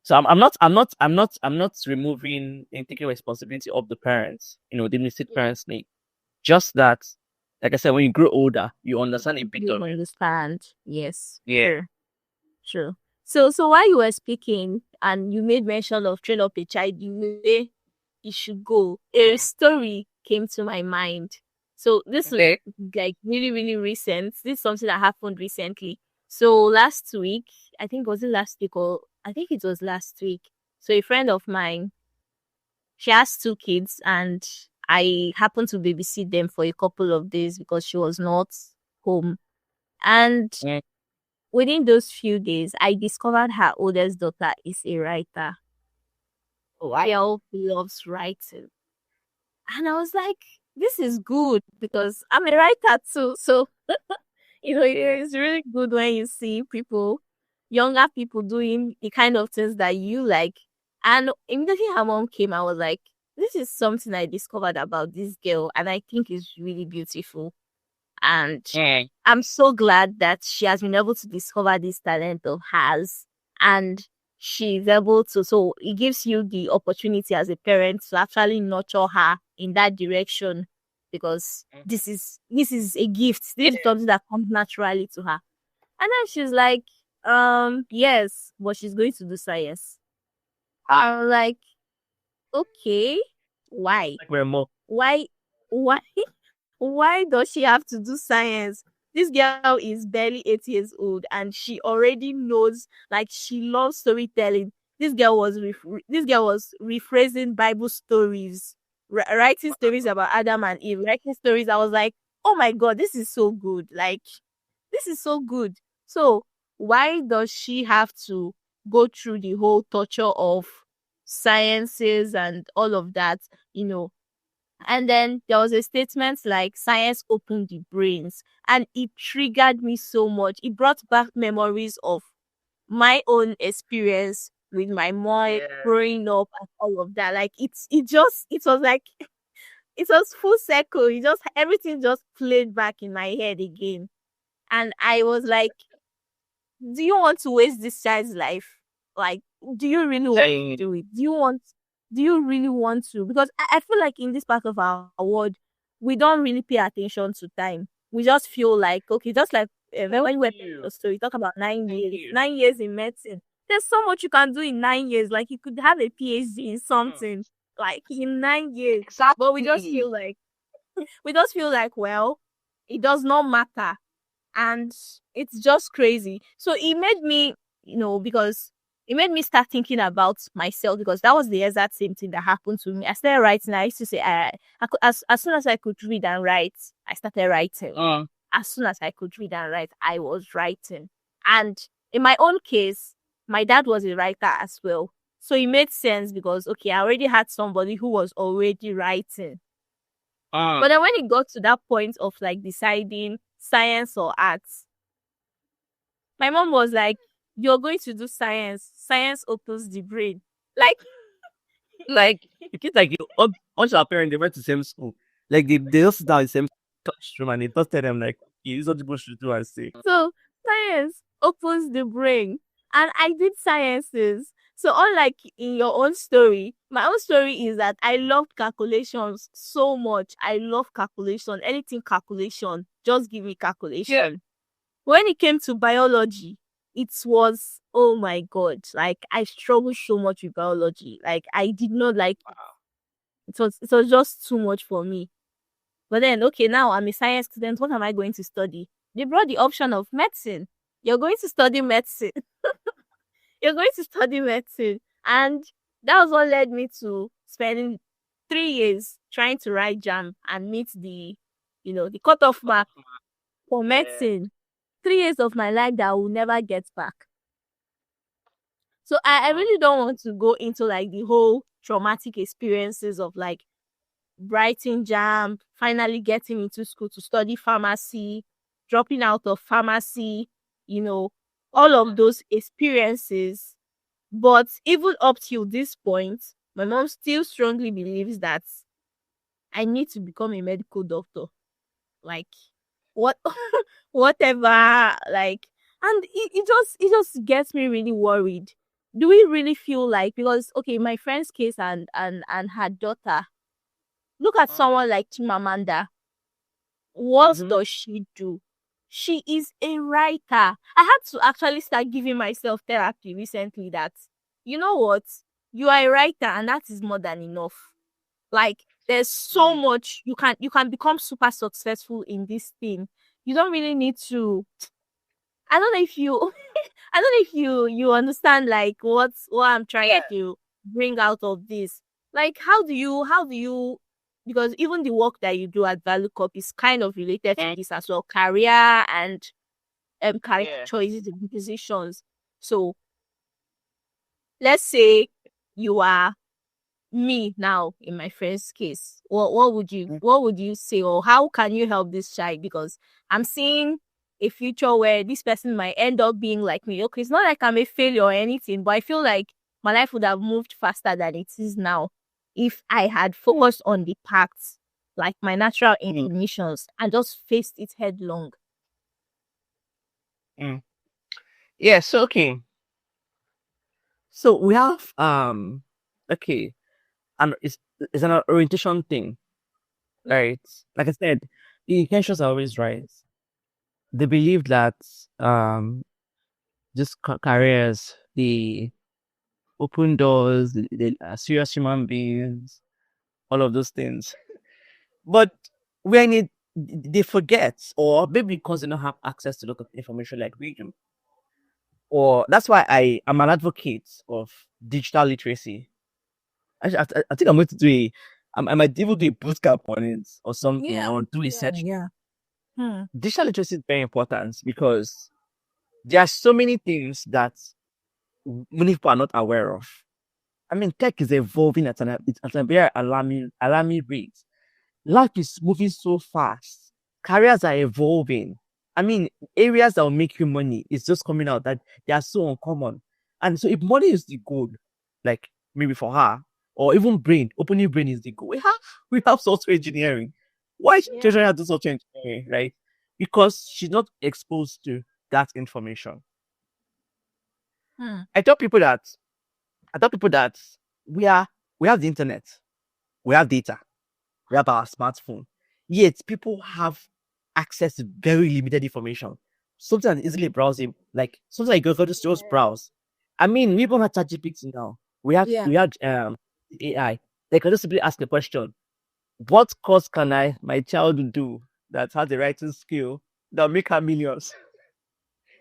So I'm not removing and taking responsibility of the parents, the mistake parents make. Just that, like I said, when you grow older, you understand a bit You of it. understand. Yes. Yeah. True. True. So while you were speaking and you made mention of train up a child, you way you should go. A story came to my mind. So this is Okay. like really, really recent. This is something that happened recently. So last week, I think was it last week or I think it was last week. So a friend of mine, she has two kids and I happened to babysit them for a couple of days because she was not home. And Mm. within those few days, I discovered her oldest daughter is a writer. Wow, loves writing. And I was like, this is good because I'm a writer too. So, it's really good when you see younger people doing the kind of things that you like. And immediately her mom came, I was like, this is something I discovered about this girl and I think is really beautiful. And Mm. I'm so glad that she has been able to discover this talent of hers. And she's able to, so it gives you the opportunity as a parent to actually nurture her in that direction, because this is a gift. This is something that comes naturally to her. And then she's like, yes, but she's going to do science. I'm like, okay, why? Like we're more. Why? Why? Why does she have to do science? This girl is barely 8 years old and she already knows, like, she loves storytelling. This girl was rephrasing Bible stories, writing stories about Adam and Eve, writing stories. I was like, oh my god, this is so good. Like, this is so good. So why does she have to go through the whole torture of sciences and all of that, you know? And then there was a statement like science opened the brains, and it triggered me so much. It brought back memories of my own experience with my mom growing up and all of that. Like it was like it was full circle. It just everything just played back in my head again. And I was like, do you want to waste this child's life? Like, do you really want to do it? Do you really want to? Because I feel like in this part of our world, we don't really pay attention to time. We just feel like, okay, just like when we were so we talk about 9 years, 9 years in medicine. There's so much you can do in 9 years. Like you could have a PhD in something, like in 9 years. Exactly. But we just feel like, well, it does not matter, and it's just crazy. So it made me, because it made me start thinking about myself, because that was the exact same thing that happened to me. I started writing. I used to say, I could, as soon as I could read and write, I started writing. As soon as I could read and write, I was writing. And in my own case, my dad was a writer as well. So it made sense because, okay, I already had somebody who was already writing. But then when it got to that point of like deciding science or arts, my mom was like, you're going to do science. Science opens the brain. Like, It's like all our parents, they went to the same school. Like they all sit down in the same classroom and they just tell them like, "Yeah, this is what people should do and say." so science opens the brain. And I did sciences. So unlike in your own story, my own story is that I loved calculations so much. I love calculation. Anything calculation, just give me calculation. Yeah. When it came to biology, it was, oh my god, like I struggled so much with biology. Like I did not like it was just too much for me. But then, okay, now I'm a science student. What am I going to study? They brought the option of medicine. You're going to study medicine. You're going to study medicine. And that was what led me to spending 3 years trying to write JAM and meet the cutoff mark for medicine. 3 years of my life that I will never get back. So I really don't want to go into like the whole traumatic experiences of like writing JAM, finally getting into school to study pharmacy, dropping out of pharmacy, all of those experiences. But even up till this point, my mom still strongly believes that I need to become a medical doctor. Like, what, whatever, like, and it just gets me really worried. Do we really feel like, because okay, my friend's case and her daughter, look at someone like Chimamanda. What does she do? She is a writer. I had to actually start giving myself therapy recently that, you know what? You are a writer and that is more than enough. Like, there's so much you can become super successful in this thing. You don't really need to. I don't know if you I don't know if you understand like what I'm trying to bring out of this. Like, how do you, because even the work that you do at Valucop is kind of related to this as well, career and career choices and decisions. So let's say you are me now in my friend's case. What would you say, or how can you help this child? Because I'm seeing a future where this person might end up being like me. Okay, it's not like I'm a failure or anything, but I feel like my life would have moved faster than it is now if I had focused on the paths, like my natural inclinations, and just faced it headlong. Yes, okay. So we have okay, and it's an orientation thing, Yeah. right? Like I said, the intentions are always right. They believe that just careers, the open doors, the serious human beings, all of those things. But when they forget, or maybe because they don't have access to local information like we do, or that's why I am an advocate of digital literacy. I think I'm going to do I might even do a boot camp on it or something. I Yeah. want to do Yeah. research. Yeah. Hmm. Digital literacy is very important because there are so many things that many people are not aware of. I mean, tech is evolving at a very alarming rate. Life is moving so fast. Careers are evolving. I mean, areas that will make you money is just coming out that they are so uncommon. And so if money is the goal, like maybe for her, or even opening brain is the goal. We have software engineering. Why should Yeah. Treasury do software engineering, right? Because she's not exposed to that information. Hmm. I tell people that I tell people that we are we have the internet, we have data, we have our smartphone. Yet people have access to very limited information. Something that's easily browsing, like something like go just Yeah. browse. I mean, we even have ChatGPT now. Yeah. We had AI. They can just simply ask a question. What course can my child do that has a writing skill that'll make her millions?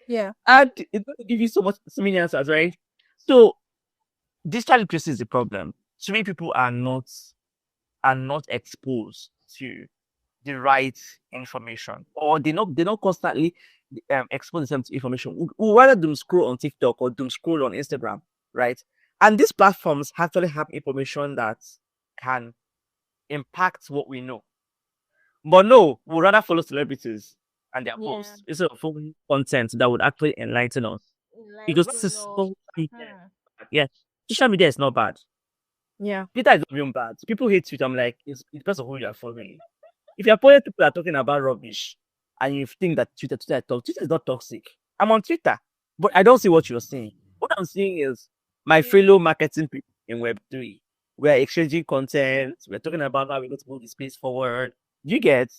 Yeah. And it's going to give you so many answers, right? So digital literacy is the problem. So many people are not exposed to the right information, or they not constantly expose themselves to information. We rather doom scroll on TikTok or doom scroll on Instagram, right? And these platforms actually have information that can impact what we know. But no, we'd rather follow celebrities and their Yeah. posts instead of following content that would actually enlighten us. Because this Enlighten is us. so yeah, Hmm. yeah. Social media is not bad. Yeah. Twitter is not even bad. People hate Twitter. I'm like, it depends on who you are following. If you're following people that are talking about rubbish and you think that Twitter is not toxic. I'm on Twitter, but I don't see what you're saying. What I'm seeing is my Yeah. fellow marketing people in Web3. We're exchanging content. We're talking about how we're going to move the space forward. You get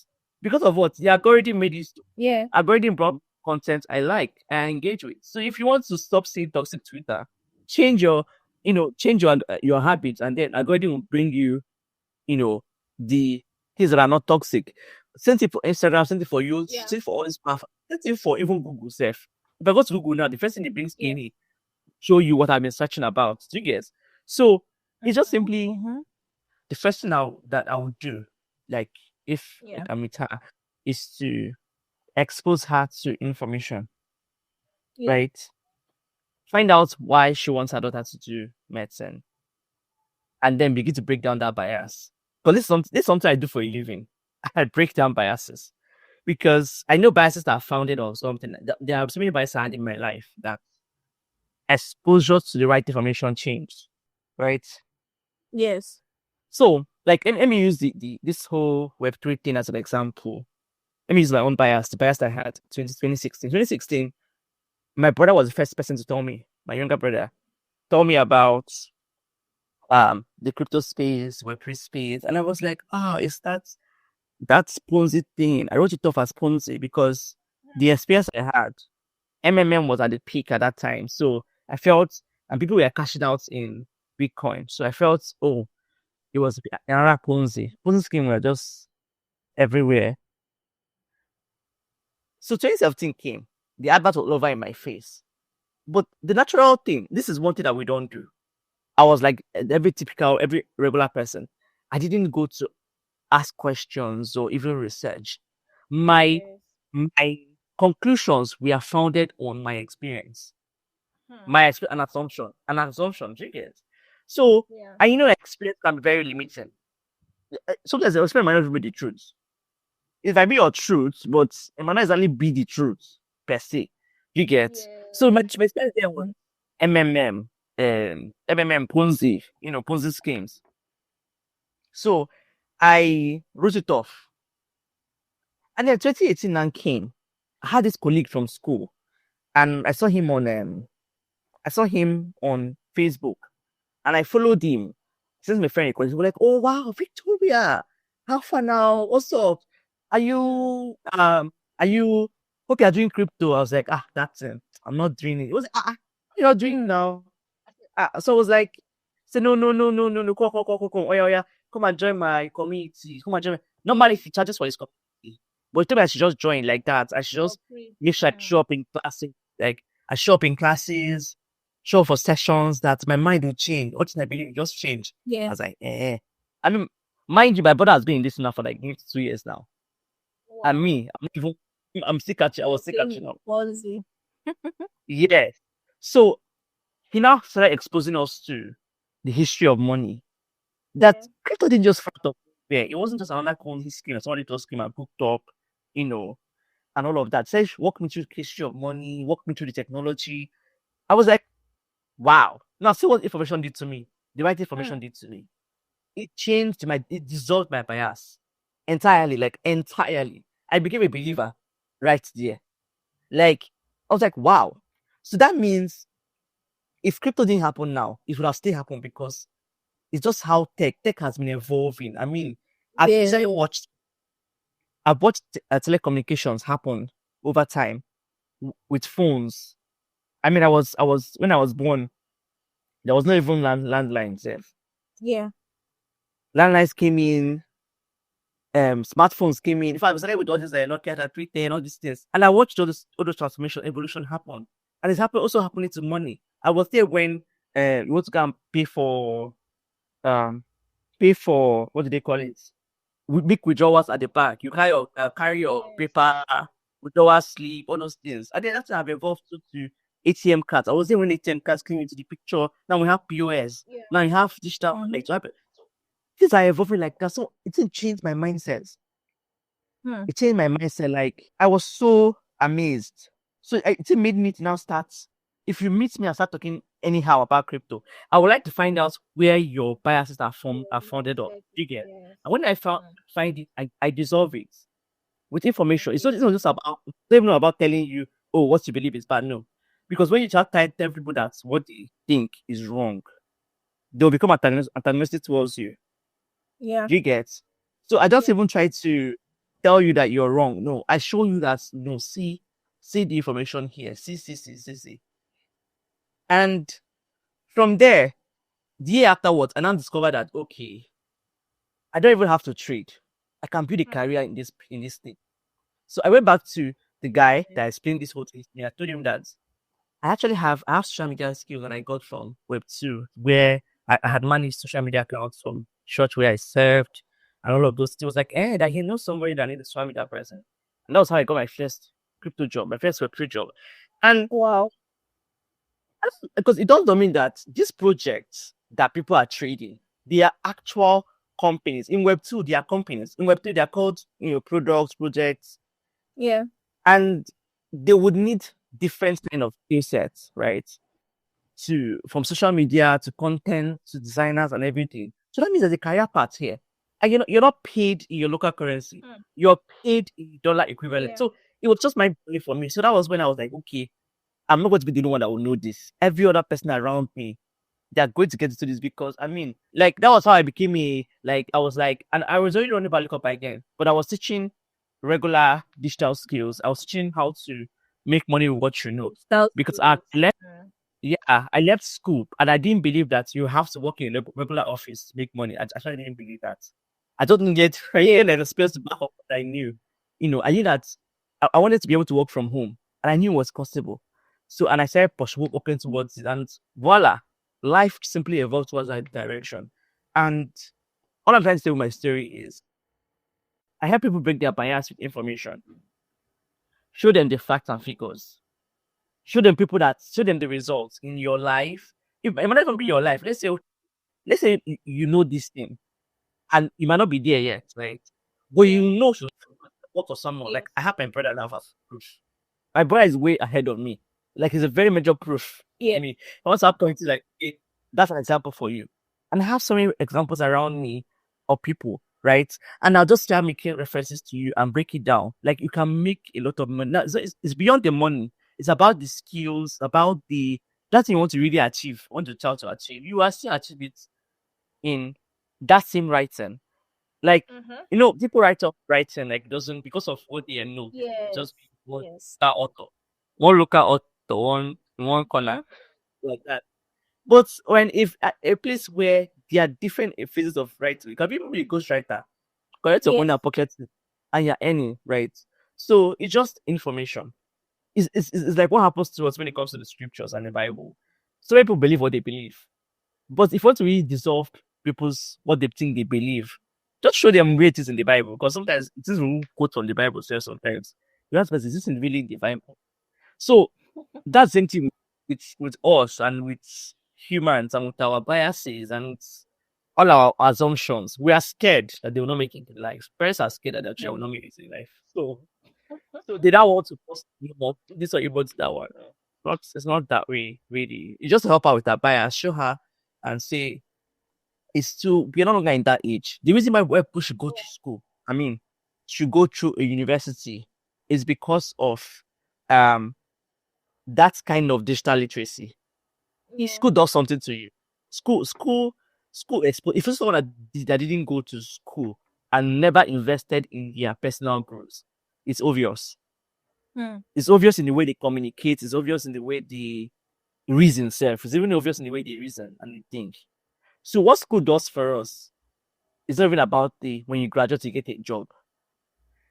because of what the algorithm made this Yeah. algorithm brought content I like and engage with. So if you want to stop seeing toxic Twitter, change your change your habits, and then algorithm will bring you you know, the things that are not toxic. Same thing for Instagram, same thing for you, Yeah. same thing for all these platforms, same thing for even Google self. If I go to Google now, the first thing it brings Yeah. in is show you what I've been searching about. Do you get? So it's just Mm-hmm. simply Mm-hmm. the first thing that I would do, like if Yeah. I'm with her, is to expose her to information, Yeah. right? Find out why she wants her daughter to do medicine, and then begin to break down that bias. Because this is something I do for a living. I break down biases because I know biases that are founded on something. There are so many biases I had in my life that exposure to the right information changed, right? Yes. So, like, let me use this whole Web3 thing as an example. Let me use my own bias, the bias that I had 2016. 2016, my brother was the first person to tell me, my younger brother, told me about the crypto space, Web3 space, and I was like, oh, is that Ponzi thing? I wrote it off as Ponzi because the experience I had, MMM was at the peak at that time. So I felt, and people were cashing out in Bitcoin. So I felt, oh, it was another Ponzi. Ponzi scheme were just everywhere. So 2017 came. The advert was all over in my face. But the natural thing, this is one thing that we don't do. I was like every regular person. I didn't go to ask questions or even research. My Yes. my conclusions were founded on my experience, Hmm. an assumption. Do you get? So Yeah. I know experience can be very limiting. Sometimes the experience might not even be the truth. It might be your truth, but it might not exactly be the truth per se. You get? So Yeah. my experience there was MMM, MMM Ponzi, Ponzi schemes. So I wrote it off. And then 2018 now came. I had this colleague from school, and I saw him on I saw him on Facebook and I followed him. Since my friend requested, we're like, oh wow, Victoria, how far now? What's up? Are you are you hope you're doing crypto? I was like, that's it. I'm not doing it. It was you're not doing now. So I was like, say no, come, oh yeah, come and join my community. Come and join. Normally, he charges for his community, but he told me I should just join like that. I should just make sure I show up in classes. Like I show up in classes, show up for sessions. That my mind will change. What I believe just change. I Yeah. was like, eh. I mean, mind you, my brother has been in this now for like 2 years now, and Wow. me, I'm still catching. I was still catching up. Policy. Yes. So he now started exposing us to the history of money. That Yeah. crypto didn't just start up there. It wasn't just another coin scheme. Somebody just came and booked up, and all of that. Said, walk me through the history of money, walk me through the technology. I was like, wow. Now see what information did to me. The right information did to me. It dissolved my bias entirely, like entirely. I became a believer right there. Like, I was like, wow. So that means if crypto didn't happen now, it would have still happened because it's just how tech has been evolving. I mean, I've Yeah. actually watched I've watched telecommunications happen over time with phones. I mean, I was when I was born, there was not even landlines. Yeah. Landlines came in, smartphones came in. In fact, I was started with all this Nokia 310, all these things, and I watched all those transformation evolution happen, and it's also happening to money. I was there when you want to go and um pay for what do they call it? Big withdrawals at the bank. You carry your paper, withdrawal slip, all those things. And then after I've evolved to ATM cards. I was there when ATM cards came into the picture. Now we have POS. Yeah. Now you have digital like to happen. Things are evolving like that. So it didn't change my mindset. It changed my mindset. Like I was so amazed. So it made me to now start. If you meet me and start talking anyhow about crypto, I would like to find out where your biases are founded on. You get? And when I find it, I dissolve it with information. It's not just about it's not even about telling you, oh, what you believe is bad. No. Because when you try to tell people that what they think is wrong, they'll become antagonistic towards you. Yeah. You get? So I don't even try to tell you that you're wrong. No, I show you that no, see the information here. See. And from there, the year afterwards, I now discovered that okay, I don't even have to trade. I can build a career in this thing. So I went back to the guy that explained this whole thing. I told him that I have social media skills that I got from Web2, where I had managed social media accounts from church where I served and all of those. It was like, that he knows somebody that needs a social media person. And that was how I got my first crypto job, my first Web3 job. And Wow. because it doesn't mean that these projects that people are trading, they are actual companies. In Web2, they are companies. In Web3, they are called products, projects, Yeah. and they would need different kind of skill sets, right? From social media to content to designers and everything. So that means there's a career path here. And you're not paid in your local currency. You're paid in dollar equivalent. Yeah. So it was just mind blowing for me. So that was when I was like, okay, I'm not going to be the only one that will know this. Every other person around me, they're going to get into this because I mean, like that was how I became and I was already running Valucop again, but I was teaching regular digital skills. I was teaching how to make money with what you know. Because I left school and I didn't believe that you have to work in a regular office to make money. I actually didn't believe that. I didn't get the space to back up what I knew. I knew that I wanted to be able to work from home and I knew it was possible. So, and I started working towards it and voila, life simply evolved towards that direction. And all I'm trying to say with my story is I help people break their bias with information, show them the facts and figures, show them the results in your life. It might not even be your life. Let's say you know this thing and you might not be there yet, right? But you know should work for someone. Like I have my brother now as proof. My brother is way ahead of me. Like he's a very major proof. Yeah. I mean, once I'm going to that's an example for you. And I have so many examples around me of people, right? And I'll just start making references to you and break it down. Like you can make a lot of money. Now, so it's beyond the money. It's about the skills, about the that thing you want to really achieve, want the child to achieve, you will still achieve it in that same writing. Like, Mm-hmm. people write up writing like doesn't because of what they know. Yes. Just one Yes. star author, one local author, one corner Mm-hmm. like that. But when if a place where there are different phases of writing, you can be a ghostwriter, collect your Yeah. own pocket, and you're earning, right? So it's just information. It's like what happens to us when it comes to the scriptures and the Bible. So people believe what they believe. But if you want to really dissolve people's what they think they believe, just show them where it is in the Bible. Because sometimes it is who quote from the Bible says sometimes. You ask us, is this really in the Bible? So that's the same thing with us and with humans and with our biases and with all our assumptions. We are scared that they will not make it in life. Parents are scared that their child will not make it in life. So they don't want to post more this or about that one. It's not that way, really. You just help her with that bias, show her and say it's too we're no longer in that age. The reason why people should go to school, I mean, should go through a university is because of um that kind of digital literacy. Yeah. School does something to you. School if it's someone that didn't go to school and never invested in their personal growth, it's obvious. Hmm. It's obvious in the way they communicate, it's obvious in the way they reason self, it's even obvious in the way they reason and they think. So what school does for us is not even about the when you graduate you get a job.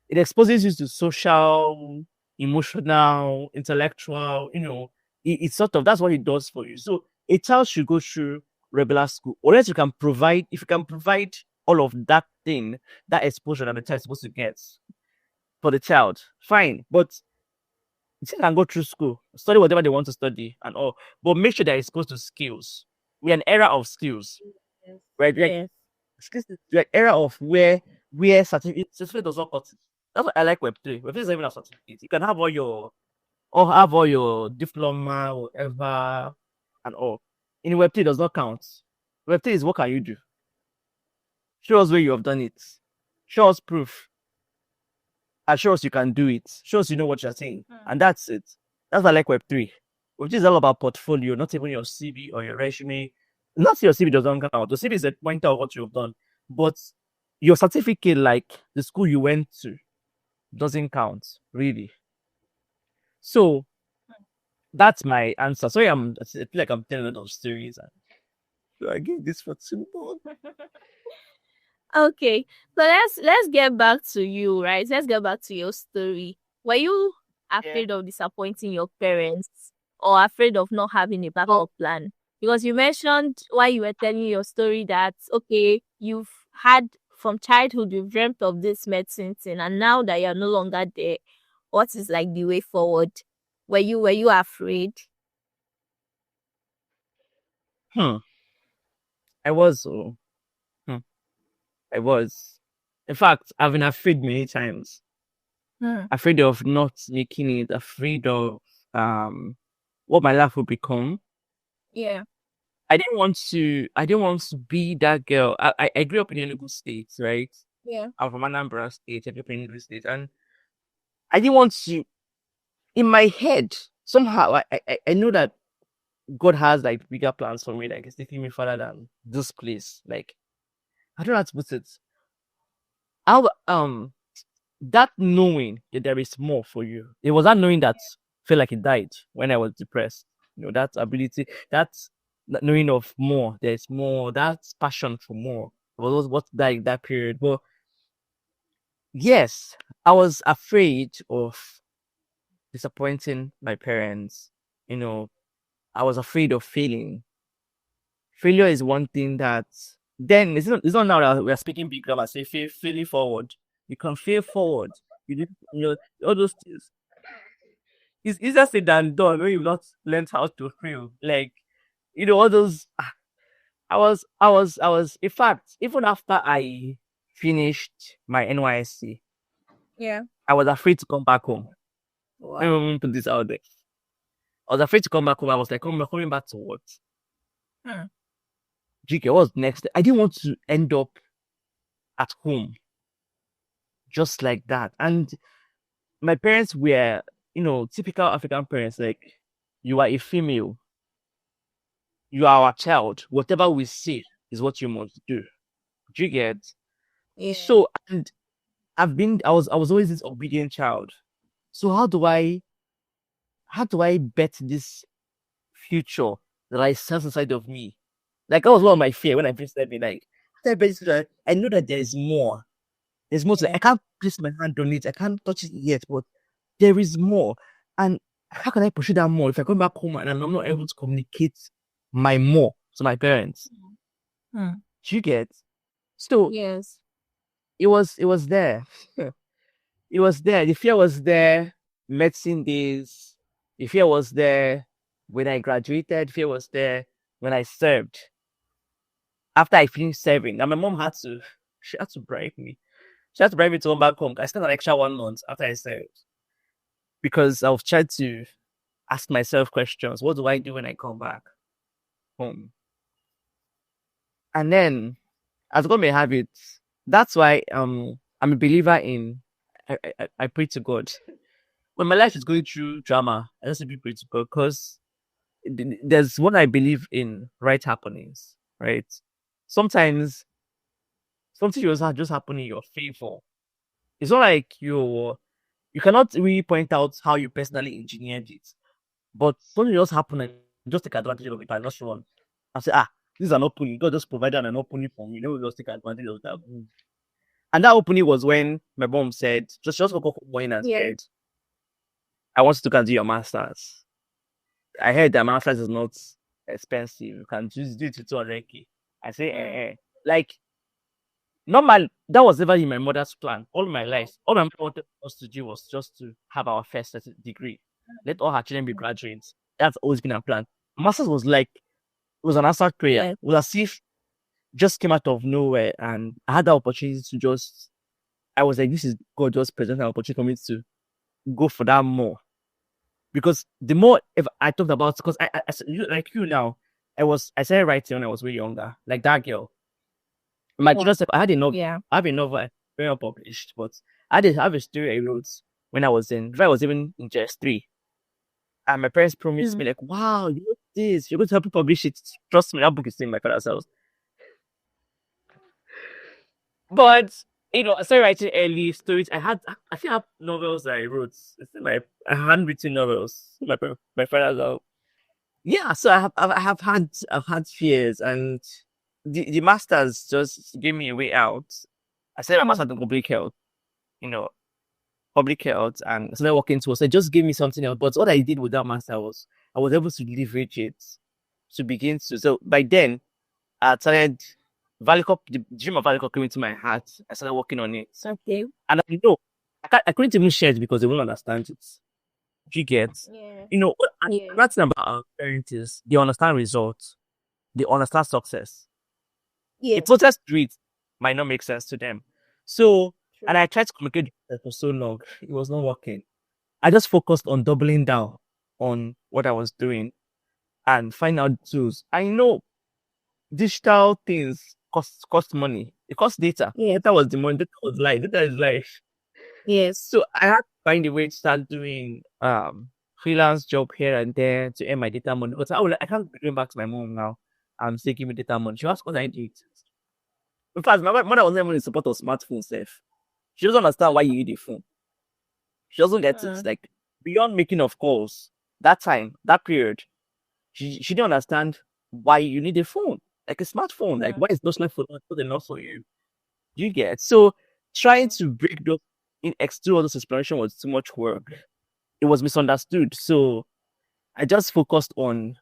It exposes you to social, emotional, intellectual, it's sort of that's what it does for you. So a child should go through regular school, unless if you can provide all of that thing, that exposure that the child is supposed to get for the child, fine. But the child can go through school, study whatever they want to study and all, but make sure they're exposed to skills. We're an era of skills, Yes. right? Yes. We're an era of where certificate does not cut it. That's what I like Web3. Web3 is not even a certificate. You can have all your diploma, whatever, and all. In Web3 does not count. Web3 is what can you do? Show us where you have done it. Show us proof. And show us you can do it. Show us you know what you're saying. Hmm. And that's it. That's what I like Web3. Which is all about portfolio, not even your CV or your resume. Not your CV doesn't count. The CV is a pointer of what you've done. But your certificate, like the school you went to, doesn't count, really. So that's my answer. Sorry, I feel like I'm telling a lot of stories. And so I gave this for too long. Okay, so let's get back to you, right? Let's get back to your story. Were you Yeah. afraid of disappointing your parents or afraid of not having a backup plan? Because you mentioned while you were telling your story that okay, you've had from childhood you've dreamt of this medicine thing, and now that you're no longer there, what is like the way forward? Were you afraid? Hmm. I was. Hmm. I was. In fact, I've been afraid many times. Hmm. Afraid of not making it. Afraid of um what my life will become. Yeah. I didn't want to be that girl. I grew up in Enugu State, right? Yeah. I'm from Anambra State, I grew up in Enugu State, and I didn't want to. In my head, somehow, I know that God has like bigger plans for me. Like it's taking me further than this place. Like I don't know how to put it. How that knowing that there is more for you. It was that knowing that felt like it died when I was depressed. That ability, that knowing of more. There's more. That passion for more was what died that period. But yes, I was afraid of disappointing my parents. You know, I was afraid of failing. Failure is one thing that then it's not now that we are speaking big grammar. Say failing forward. You can fail forward. All those things. It's easier said than done when you've not learned how to fail. Like all those. I was. In fact, even after I finished my NYSC, Yeah. I was afraid to come back home. Let Wow. me put this out there. I was afraid to come back home. I was like, coming back to what? Hmm. GK, what's next? I didn't want to end up at home just like that. And my parents were, typical African parents. Like, you are a female. you are our child. Whatever we say is what you must do. Do you get? Yeah. So, and I was always this obedient child. So how do I bet this future that I sense inside of me? Like that was one of my fear when I first started. Like how do I bet this future? I know that there is more. There's more to it. Yeah. I can't place my hand on it. I can't touch it yet, but there is more. And how can I pursue that more if I come back home and I'm not able to communicate my more to my parents? Mm. Do you get? So Yes. it was there. It was there. The fear was there. Medicine days. The fear was there when I graduated. Fear was there when I served. After I finished serving, and my mom she had to bribe me. She had to bribe me to come back home. I spent an extra 1 month after I served because I was trying to ask myself questions. What do I do when I come back home? And then, as God may have it, that's why I'm a believer in. I pray to God when my life is going through drama. I just simply pray to God because there's what I believe in right happenings. Right, sometimes something just happen in your favor. It's not like you cannot really point out how you personally engineered it, but something just happened and just take advantage of it and just run and say, this is an opening. God just provided an opening for me. Let me just take advantage of that. And that opening was when my mom said, just woke up one morning and Yeah. said, I want you to go and do your master's. I heard that master's is not expensive. You can just do it to 200K. I say, like normal, that was never in my mother's plan. All my life, all my mother wanted us to do was just to have our first degree. Let all her children be graduates. That's always been our plan. Masters was like it was an answered prayer. Yeah. It was as if just came out of nowhere, and I had the opportunity to just. I was like, this is God just presenting an opportunity for me to go for that more. Because the more if I talked about, because like you now, I started writing when I was way younger, like that girl. My children's I had a novel. Yeah. I have a novel very unpublished, but I have a story I wrote when I was even in JS3. And my parents promised me, like, wow, you wrote this, you're going to help me publish it. Trust me, that book is still in my father's house. But I started writing early stories. I think I have novels that I wrote. It's in my handwritten novels. My father's house. Yeah, so I've had fears, and the masters just gave me a way out. I said my master's in public health, you know, public health, and I started working towards. So it just gave me something else. But what I did with that master was I was able to leverage it to begin to. So by then, I started Valucop. The dream of Valucop came into my heart. I started working on it, Okay. and I couldn't even share it because they won't understand it. Do you get? Yeah. Another thing about our parents is they understand results, they understand success. Yeah. A process to it might not make sense to them. So, and I tried to communicate that for so long, it was not working. I just focused on doubling down on what I was doing and find out tools. I know digital things cost money. It costs data. Yeah. Data was the money. Data was life. Data is life. Yes. So I had to find a way to start doing freelance job here and there to earn my data money. But I can't be going back to my mom now. I'm still giving me data money. She asked what I did. In fact, my mother was never in support of smartphone safe. She doesn't understand why you need a phone. She doesn't get it. Like beyond making of calls, that time, that period, she didn't understand why you need a phone. Like a smartphone. Like why is no smartphone not good enough for you? You get so trying to break those in external all this exploration was too much work. It was misunderstood. So I just focused on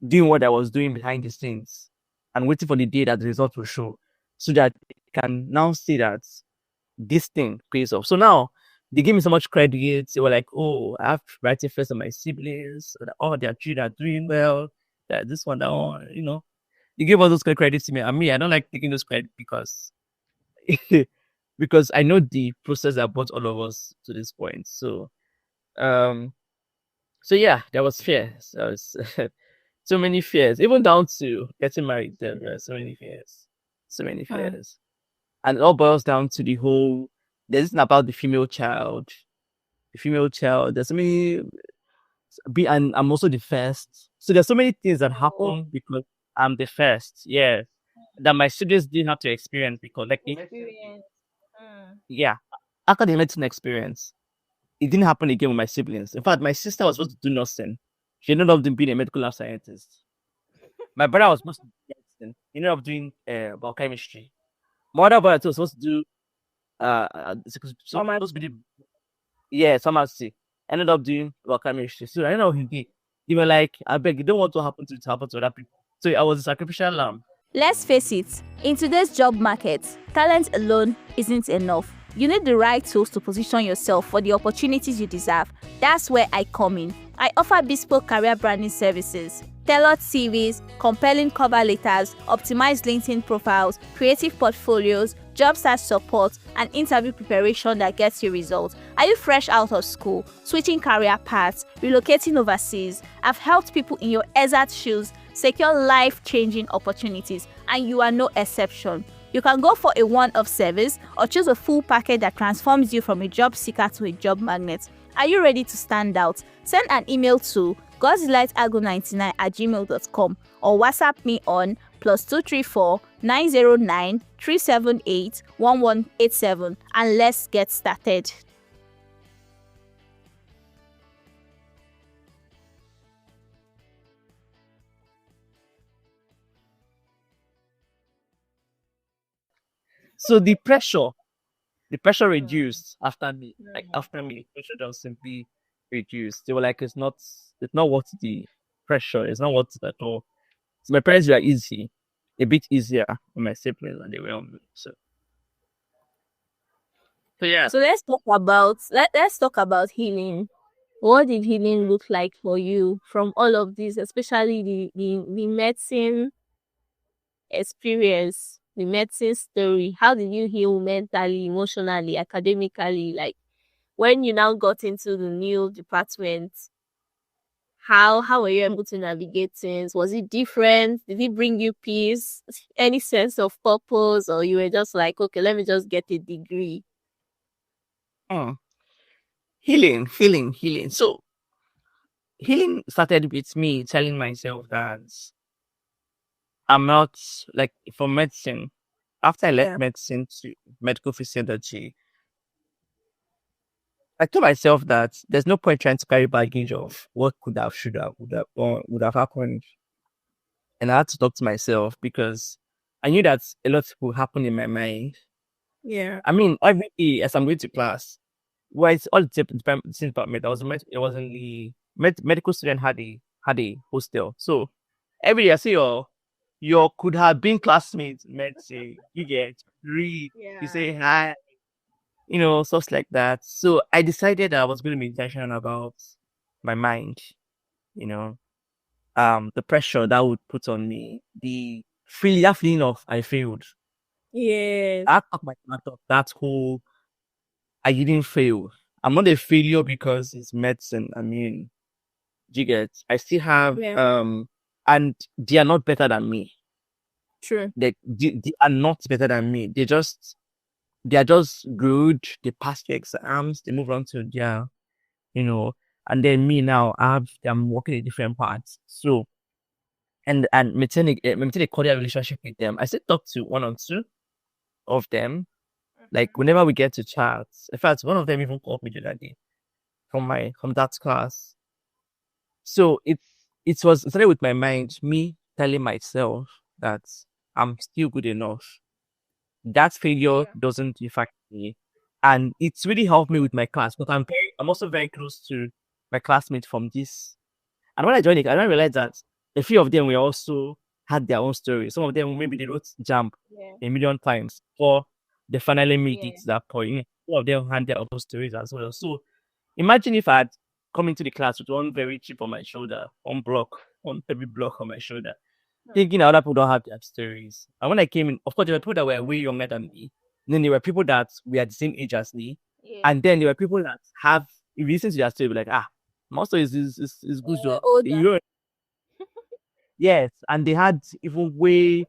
doing what I was doing behind the scenes and waiting for the day that the result will show so that they can now see that this thing pays off. So now they give me so much credit. They were like, oh, I have writing first on my siblings. So that, oh, their children are doing well. That this one, that one. They give all those credits to me. And me, I don't like taking those credits because because I know the process that brought all of us to this point. Um, so yeah, there was fears. There was so many fears, even down to getting married. There were so many fears, so many fears, and it all boils down to the whole. There's nothing about the female child. The female child. There's so and I'm also the first. So there's so many things that Oh, happen because I'm the first. Yeah, that my students didn't have to experience because, like, experience. Mm. yeah, after the medicine experience, it didn't happen again with my siblings. In fact, my sister was supposed to do nursing. She ended up being a medical lab scientist. My brother was supposed to do medicine. He ended up doing biochemistry. My other brother too was supposed to do supposed to be yeah, pharmacy. Ended up doing biochemistry. So I don't know what he did. They were like, I beg you don't want to happen to happen to other people. So I was a sacrificial lamb. Let's face it, in today's job market, talent alone isn't enough. You need the right tools to position yourself for the opportunities you deserve. That's where I come in. I offer bespoke career branding services, tailored CVs, compelling cover letters, optimized LinkedIn profiles, creative portfolios, job search support, and interview preparation that gets you results. Are you fresh out of school, switching career paths, relocating overseas? I've helped people in your exact shoes secure life-changing opportunities, and you are no exception. You can go for a one-off service or choose a full package that transforms you from a job seeker to a job magnet. Are you ready to stand out? Send an email to godsdelightagro99@gmail.com or WhatsApp me on +234 909 378 1187 and let's get started. So the pressure reduced after me. Like after me, the pressure just simply reduced. They were like, it's not worth the pressure. It's not worth it at all. So my parents were easy, a bit easier on my siblings than they were on me. So yeah. So let's talk about healing. What did healing look like for you from all of this, especially the medicine experience, the medicine story? How did you heal mentally, emotionally, academically? Like when you now got into the new department, how were you able to navigate things? Was it different? Did it bring you peace? Any sense of purpose? Or you were just like, okay, let me just get a degree? Oh, healing. So healing started with me telling myself that I'm not like for medicine. After I left Yeah. medicine to medical physiology, I told myself that there's no point trying to carry baggage of what could have, should have, would have, or would have happened. And I had to talk to myself because I knew that a lot would happen in my mind. Yeah. I mean, every day as I'm going to class, well, it's all the same department. It was in the medical student had a hostel. So every day I see your could have been classmates, medicine, you get read, you Yeah. say hi, stuff like that. So I decided I was going to be intentional about my mind, you know, the pressure that would put on me, that feeling of I failed. Yes. I took my mind off that whole I didn't fail. I'm not a failure because it's medicine. I mean, do you get? I still have Yeah. and they are not better than me. True. They are not better than me. They are just good. They pass the exams. They move on to their, you know, and then me now. I'm working in different parts. So and maintain a cordial relationship with them. I still talk to one or two of them. Like whenever we get to chat. In fact, one of them even called me the other day from that class. So it started with my mind, me telling myself that I'm still good enough. That failure Yeah. doesn't affect me. And it's really helped me with my class because I'm also very close to my classmates from this. And when I joined it, I didn't realize that a few of them were also had their own story. Some of them maybe they wrote jump Yeah. a million times before they finally made it Yeah. to that point. Some of them had their own stories as well. So imagine if I'd come into the class with one very chip on my shoulder, one heavy block on my shoulder, thinking other people don't have their stories. And when I came in, of course, there were people that were way younger than me. And then there were people that were the same age as me. Yeah. And then there were people that if you listen to their story, be like, most of is good. So, Older. yes. And they had even way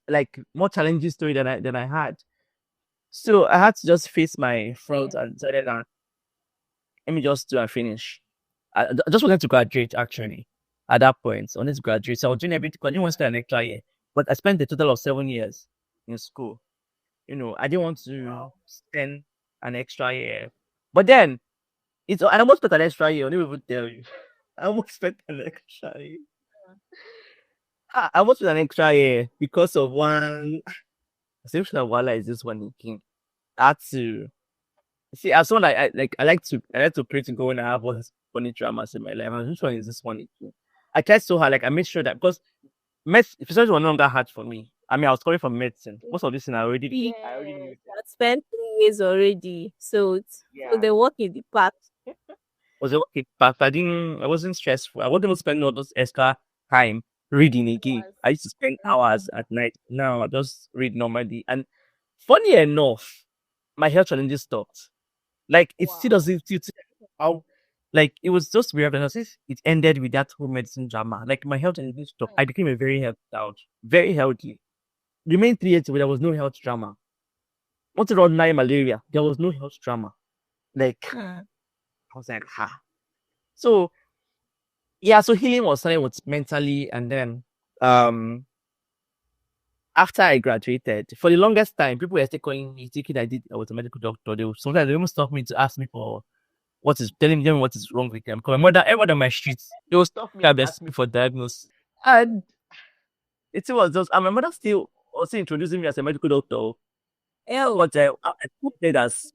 like more challenging story than I had. So I had to just face my front and decided that let me just do and finish. I just wanted to graduate actually at that point. I wanted to graduate. So I was doing everything. I didn't want to stay an extra year. But I spent a total of 7 years in school. I didn't want to spend an extra year. But then I almost spent an extra year. I didn't even tell you. I almost spent an extra year. I almost spent an extra year because of one. Exceptional wala is this one again. I had to see as someone I like to pray to go when I have all these funny dramas in my life. And which one is this one again? I tried so hard, like I made sure that because physiology was no longer hard for me. I mean, I was coming from medicine. Most of this thing I already knew Yes, it. I spent 3 years already, so Yeah. they work in the park. Was okay, but I wasn't stressful. I wasn't even spending all those extra time reading again. Hours. I used to spend Mhm. hours at night. Now I just read normally. And funny enough, my health challenges stopped. Like it still Wow. doesn't still how like it was just weird and it ended with that whole medicine drama. Like my health challenges stopped. I became a very healthy child. Very healthy. Remained 3 years where there was no health drama. Once around nine malaria, there was no health drama. Like Hmm. I was like, ha. So yeah, so healing was starting with mentally, and then um after I graduated, for the longest time, people were still calling me thinking I was a medical doctor. Sometimes they even stop me to ask me for telling them what is wrong with them. Because my mother, everyone on my streets, they will stop me and ask me for diagnosis. And it was just, and my mother still also introducing me as a medical doctor. Oh. But I put it as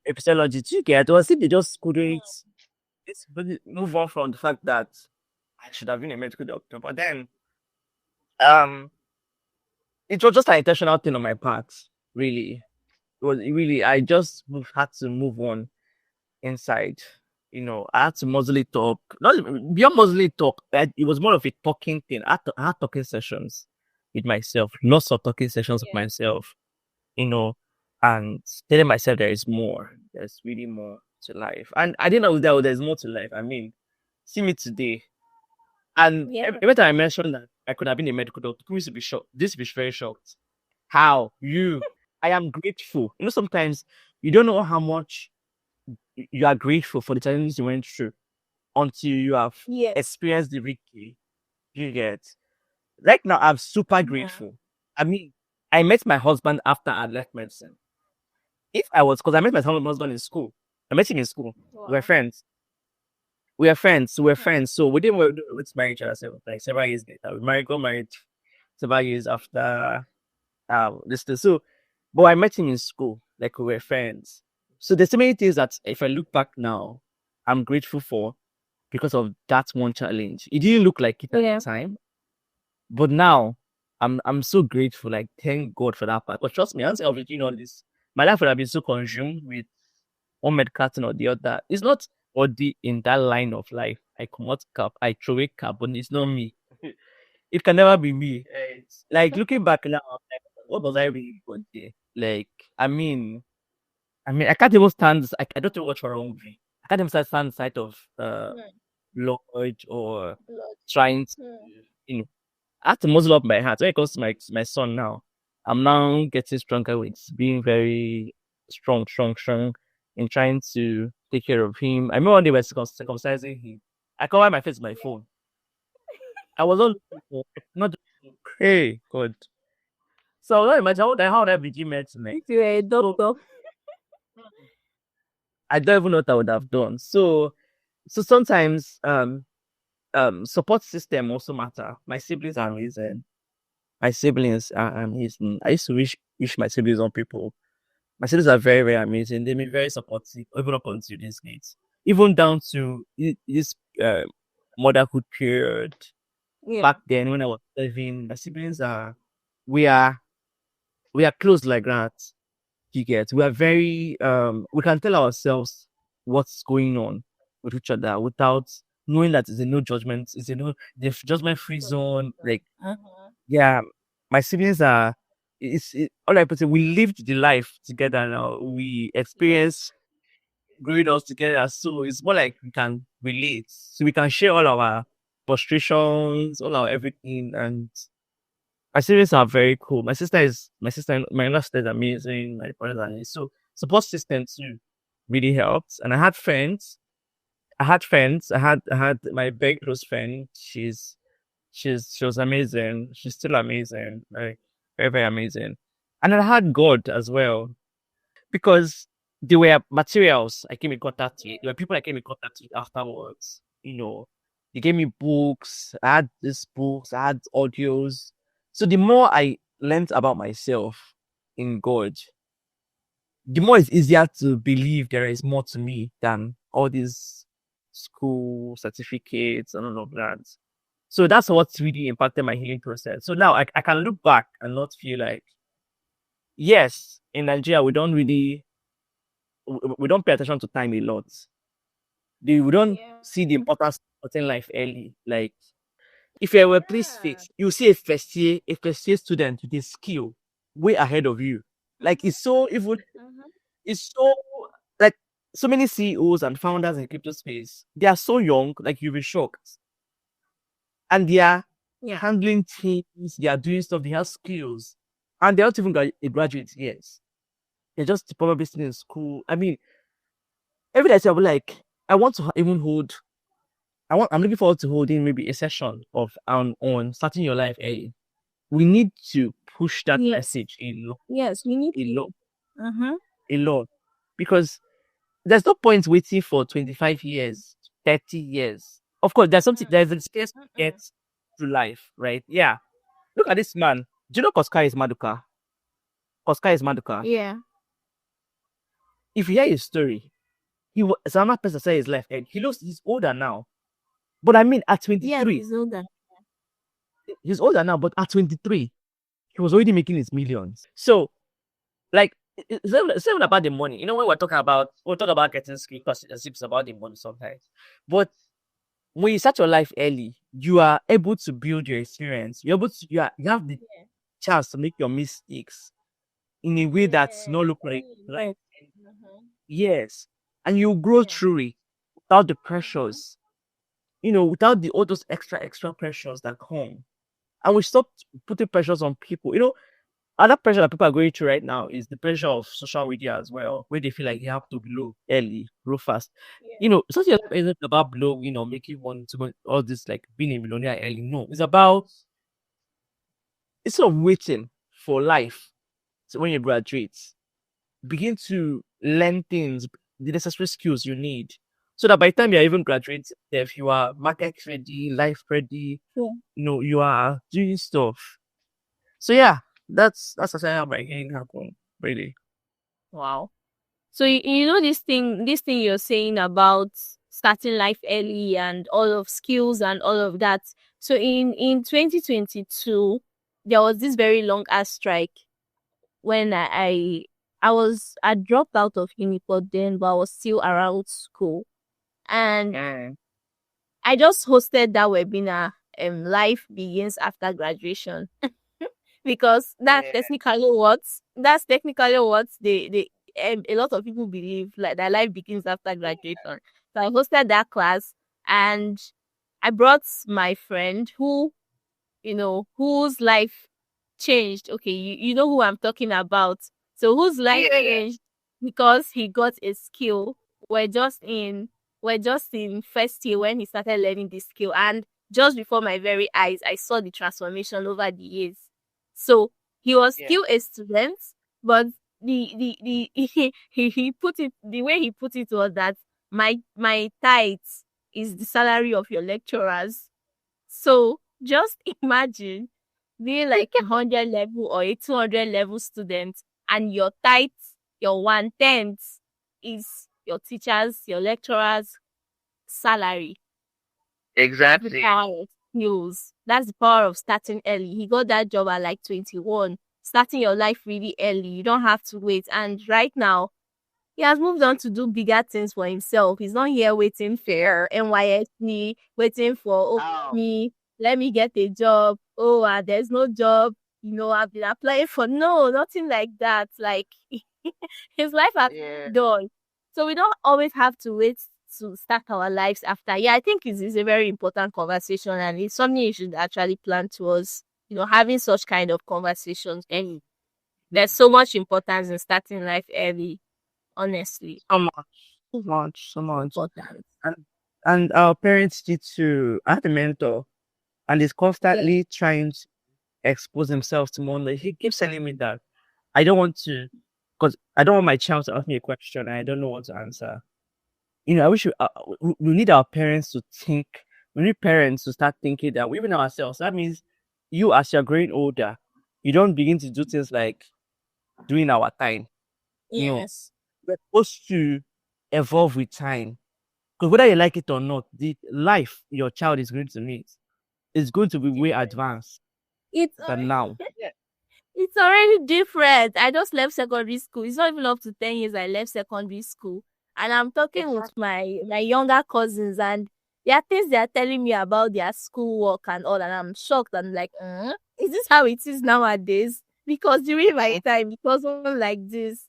a physiology. Do you get? Or they just couldn't move on from the fact that I should have been a medical doctor. But then, um, it was just an intentional thing on my part, really. It was really, I just had to move on inside. I had to muzzle it talk. Not beyond muzzle it talk. It was more of a talking thing. I had talking sessions with myself, lots of talking sessions with Yeah. myself, you know, and telling myself there is more. There's really more to life. And I didn't know that there's more to life. I mean, see me today. And Yeah. every time I mentioned that I could have been a medical doctor, people used to be shocked. This is very shocked. How? I am grateful. Sometimes you don't know how much you are grateful for the challenges you went through until you have Yeah. experienced the victory. You get right now. I'm super Yeah. grateful. I mean, I met my husband after I left medicine. If I was, because I met my husband in school. I met him in school. We were Wow. friends. We were friends. We were friends. So we didn't let's marry each other like several years later. Got married several years after this thing. So, but I met him in school. Like we were friends. So there's so many things that if I look back now, I'm grateful for because of that one challenge. It didn't look like it at Yeah. the time, but now I'm so grateful. Like thank God for that part. But trust me, once I was doing all this, my life would have been so consumed with one medical thing or the other. It's not body in that line of life. I come out cap, I throw away cap, but it's not me. It can never be me. Like looking back now, I'm like, what was I really going there? Like, I can't even stand. I don't know what's wrong with me. I can't even stand the sight of Hmm. Lord or Blood. trying to, Hmm. you know, I have to muzzle up my heart. When it comes to my son now, I'm now getting stronger with being very strong in trying to take care of him. I remember one day we were circumcising him. I covered my face with my phone. I was not looking for, not, hey, God. So I don't imagine how would I begin medicine. If you were a So doctor. I don't even know what I would have done. So sometimes support system also matter. My siblings are amazing. My siblings are amazing. I used to wish my siblings on people. My siblings are very, very amazing. They've been very supportive, even up until this date. Even down to this motherhood period. Yeah. Back then when I was living, my siblings we are we are close like that. You get we are very we can tell ourselves what's going on with each other without knowing that it's a no judgment, it's a no the judgment free zone. Like Uh-huh. yeah, my siblings are all I put it, we lived the life together now. We experience growing up together. So it's more like we can relate. So we can share all our frustrations, all our everything. And my siblings are very cool. My younger sister is amazing. My brothers are nice. So support system too really helps. And I had friends. I had friends. I had my very close friend. She was amazing. She's still amazing. Like very, very amazing. And I had God as well. Because there were materials I came in contact with. There were people I came in contact with afterwards. They gave me books. I had these books. I had audios. So the more I learned about myself in God, the more it's easier to believe there is more to me than all these school certificates and all of that. So that's what really impacted my healing process. So now I can look back and not feel like, yes, in Nigeria, we don't pay attention to time a lot. We don't Yeah. see the importance of starting life early. Like if you were please Yeah. fit, you see a first year student with a skill way ahead of you. Like Mhm. Mhm. it's so like so many CEOs and founders in crypto space, they are so young, like you'll be shocked. And they are Yeah. handling teams, they are doing stuff, they have skills. And they're not even a graduate yet. They're just probably still in school. I mean, every day I'll be like, I want to even hold I'm looking forward to holding maybe a session of on starting your life early. We need to push that Yes. message Yes, we need a lot, to. Mm-hmm. a lot, because there's no point waiting for 25 years, 30 years. Of course, there's a space to get Mm-mm. through life, right? Yeah. Look at this man. Do you know Koska is Maduka? Koska is Maduka. Yeah. If you hear his story, some other person say his life and he's older now. But I mean, at Yes, 23, it's older. he's older now, but at 23, he was already making his millions. So, like, it's not even about the money. When we'll talk about getting skill because it's about the money sometimes. But when you start your life early, you are able to build your experience. You have the Yeah. chance to make your mistakes in a way that's Yeah. not look like Early. right. Mm-hmm. Yes, and you grow Yeah. through it without the Mm-hmm. pressures. Without all those extra pressures that come. And we stop putting pressures on people. Other pressure that people are going through right now is the pressure of social media as well, where they feel like they have to blow early, grow fast. Yeah. Social life isn't about blow, making money to all this like being a millionaire early. No, it's about instead of waiting for life. So when you graduate, begin to learn things, the necessary skills you need. So that by the time you're even graduating, if you are market ready, life ready, Yeah. you are doing stuff. So yeah, that's essentially how my healing happened, really. Wow. So you know this thing you're saying about starting life early and all of skills and all of that. So in 2022, there was this very long ass strike when I dropped out of uni for then, but I was still around school, and Yeah. I just hosted that webinar. Life begins after graduation, because Yeah. that's technically what they a lot of people believe, like that life begins after graduation. So I hosted that class, and I brought my friend whose life changed. Okay, you know who I'm talking about. So whose life Yeah. changed because he got a skill. We're just in we're just in first year when he started learning this skill, and just before my very eyes, I saw the transformation over the years. So he was Yeah. still a student, but the he put it the way he put it was that my tithes is the salary of your lecturers. So just imagine being like a 100 level or a 200 level student, and your tithes, your 1/10 is your teachers, your lecturers' salary. That's the Exactly. power of skills. That's the power of starting early. He got that job at like 21. Starting your life really early. You don't have to wait. And right now, he has moved on to do bigger things for himself. He's not here waiting for NYSC, waiting for, oh, Oh, let me get a job. Oh, there's no job. I've been applying for. No, nothing like that. Like, his life has yeah. done. So we don't always have to wait to start our lives after. Yeah, I think it's a very important conversation, and it's something you should actually plan towards, having such kind of conversations. And there's so much importance in starting life early, honestly. So much. So much. So much. Important. And our parents need to I have a mentor and he's constantly trying to expose himself to more. Like, he keeps telling me that I don't want to, because I don't want my child to ask me a question and I don't know what to answer. I wish we need our parents to think. We need parents to start thinking that we even ourselves. That means you, as you're growing older, you don't begin to do things like doing our time. You know, Yes. we're supposed to evolve with time. Because whether you like it or not, the life your child is going to meet is going to be way Different. advanced It's than already now. it's already different. I just left secondary school. It's not even up to 10 years I left secondary school. And I'm talking with Exactly. my younger cousins, and there are things they are telling me about their schoolwork and all, and I'm shocked. I'm like, is this how it is nowadays? Because during my time, it wasn't like this.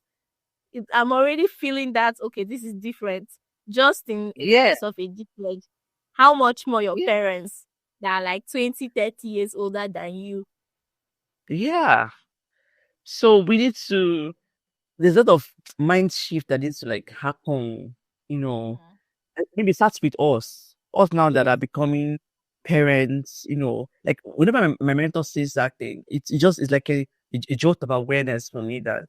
I'm already feeling that okay, this is different. Just in a Yeah, case of a different, how much more your yeah, parents that are like 20, 30 years older than you. yeah. So we need to. There's a lot of mind shift that needs to like happen. You know, Mhm. maybe it starts with us now that Yes. are becoming parents. Like whenever my mentor says that thing, it's like a jolt of awareness for me that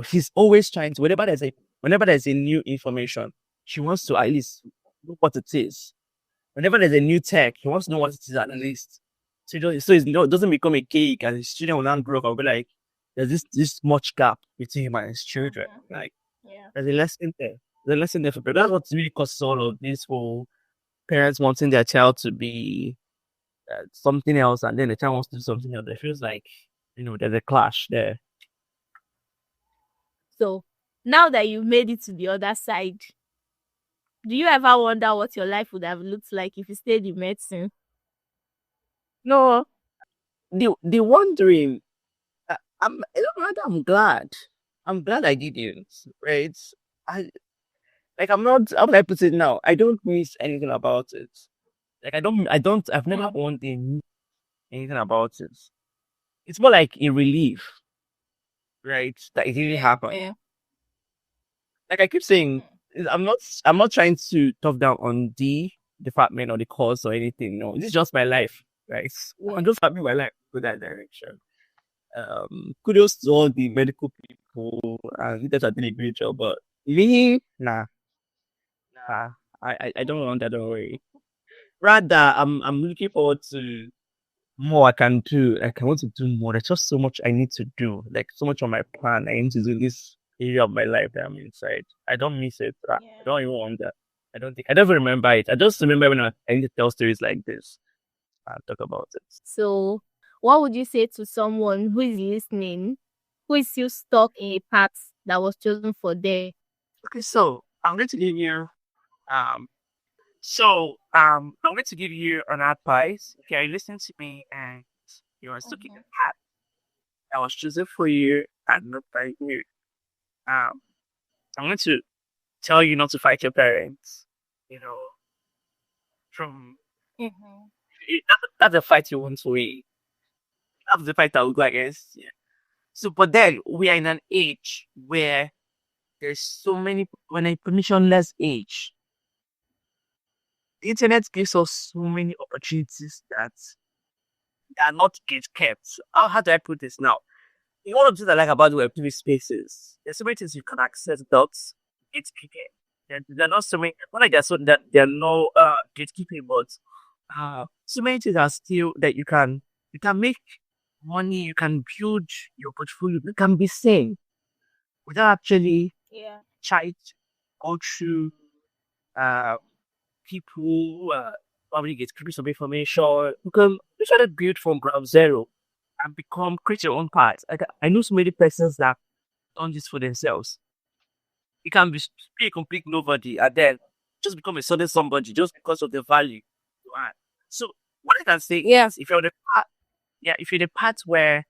he's always trying to whenever there's a new information, she wants to at least know what it is. Whenever there's a new tech, he wants to know what it is at least. So it doesn't become a cake and his children will not grow up and be like, there's this much gap between him and his children. Mhm. Like, Yeah. there's a lesson there. There's a lesson there for people. That's what really causes all of this whole parents wanting their child to be something else and then the child wants to do something else. It feels like, there's a clash there. So now that you've made it to the other side, do you ever wonder what your life would have looked like if you stayed in medicine? No, the wondering, I don't know, I'm glad. I'm glad I didn't, right? I Like I'm not. How would I put it now? I don't miss anything about it. Like I've never wanted anything about it. It's more like a relief, right? That it really happened. Yeah. Like I keep saying, I'm not trying to talk down on the department or the course or anything. No, this is just my life, right? Well, I'm just happy my life go that direction. Kudos to all the medical people and that are doing a great job. But me, nah, I don't want that. Don't worry. Rather, I'm looking forward to more I can do. Like I want to do more. There's just so much I need to do. Like so much on my plan I need to do in this area of my life that I'm inside. I don't miss it. I don't even want that. I don't even remember it. I just remember when I need to tell stories like this and talk about it. So, what would you say to someone who is listening, who is still stuck in a path that was chosen for them? Okay, so I'm going to give you um I'm going to give you an advice. Okay, listen to me and you are stuck in a path that was chosen for you and not by you. Um I'm going to tell you not to fight your parents. You know, from Mhm. that's a fight you want to win. That's the fight I will go against. Yeah. So, but then we are in an age where there's so many, when I permissionless age, the internet gives us so many opportunities that are not gate kept. How do I put this now? One of the things I like about the Web3 spaces, there's so many things you can access dots. It's gatekeeping. There are not so many, not like there are no gatekeeping, but so many things are still that you can make money, you can build your portfolio, you can be sane without actually Yeah. trying to go through uh people who probably get creepy some information. You can literally build from ground zero and create your own path. I know so many persons that done this for themselves. You can be a complete nobody and then just become a sudden somebody just because of the value you add. So what I can say Yeah. is if you're the part where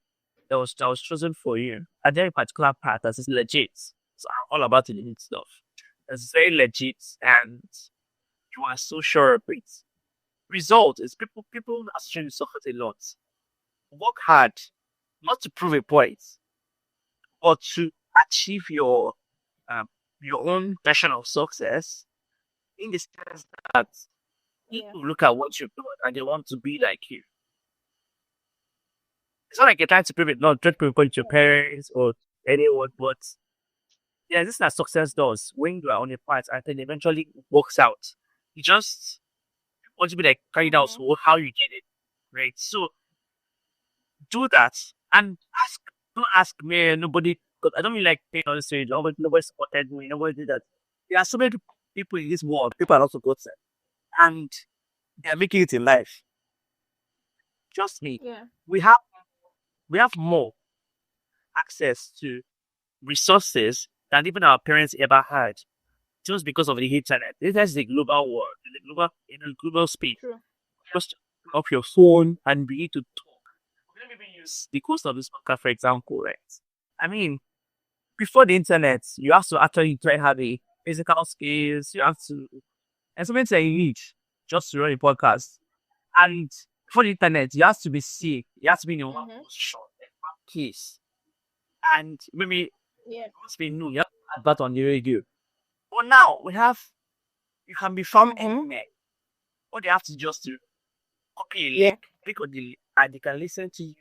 that was chosen for you, and then a particular part that is legit. So I'm all about the legit stuff. It's very legit and you are so sure of it. Result is people actually suffer a lot. Work hard, not to prove a point, but to achieve um your own version of success. in the sense that Yeah. people look at what you've done and they want to be like you. It's not like you're trying to prove it, not trying to prove it to your parents or anyone, but yeah, this is what success does. When you are on a path and then eventually works out, you just want to be like carried out Mm-hmm. how you did it, right? So do that and ask. Don't ask me, nobody, because I don't really like paying on the stage. Nobody supported me. Nobody did that. There are so many people in this world. People are also good, and they are making it in life. Trust me, Yeah. we have we have more access to resources than even our parents ever had, just because of the internet. This is the global world, in a global space. True. Just pick up your phone and begin to talk. Let me even use the cost of this podcast, for example, right? I mean, before the internet, you have to actually try have a physical skills. You have to, and something that you need just to run a podcast. And before the internet, you have to be sick. You have to be in one Mm-hmm. position, one case. And maybe Yeah. it's been new. You have to advert on the radio. But now we have, you can be from Mm-hmm. anywhere. All they have to just do copy a Yeah. link, click on the link, and they can listen to you,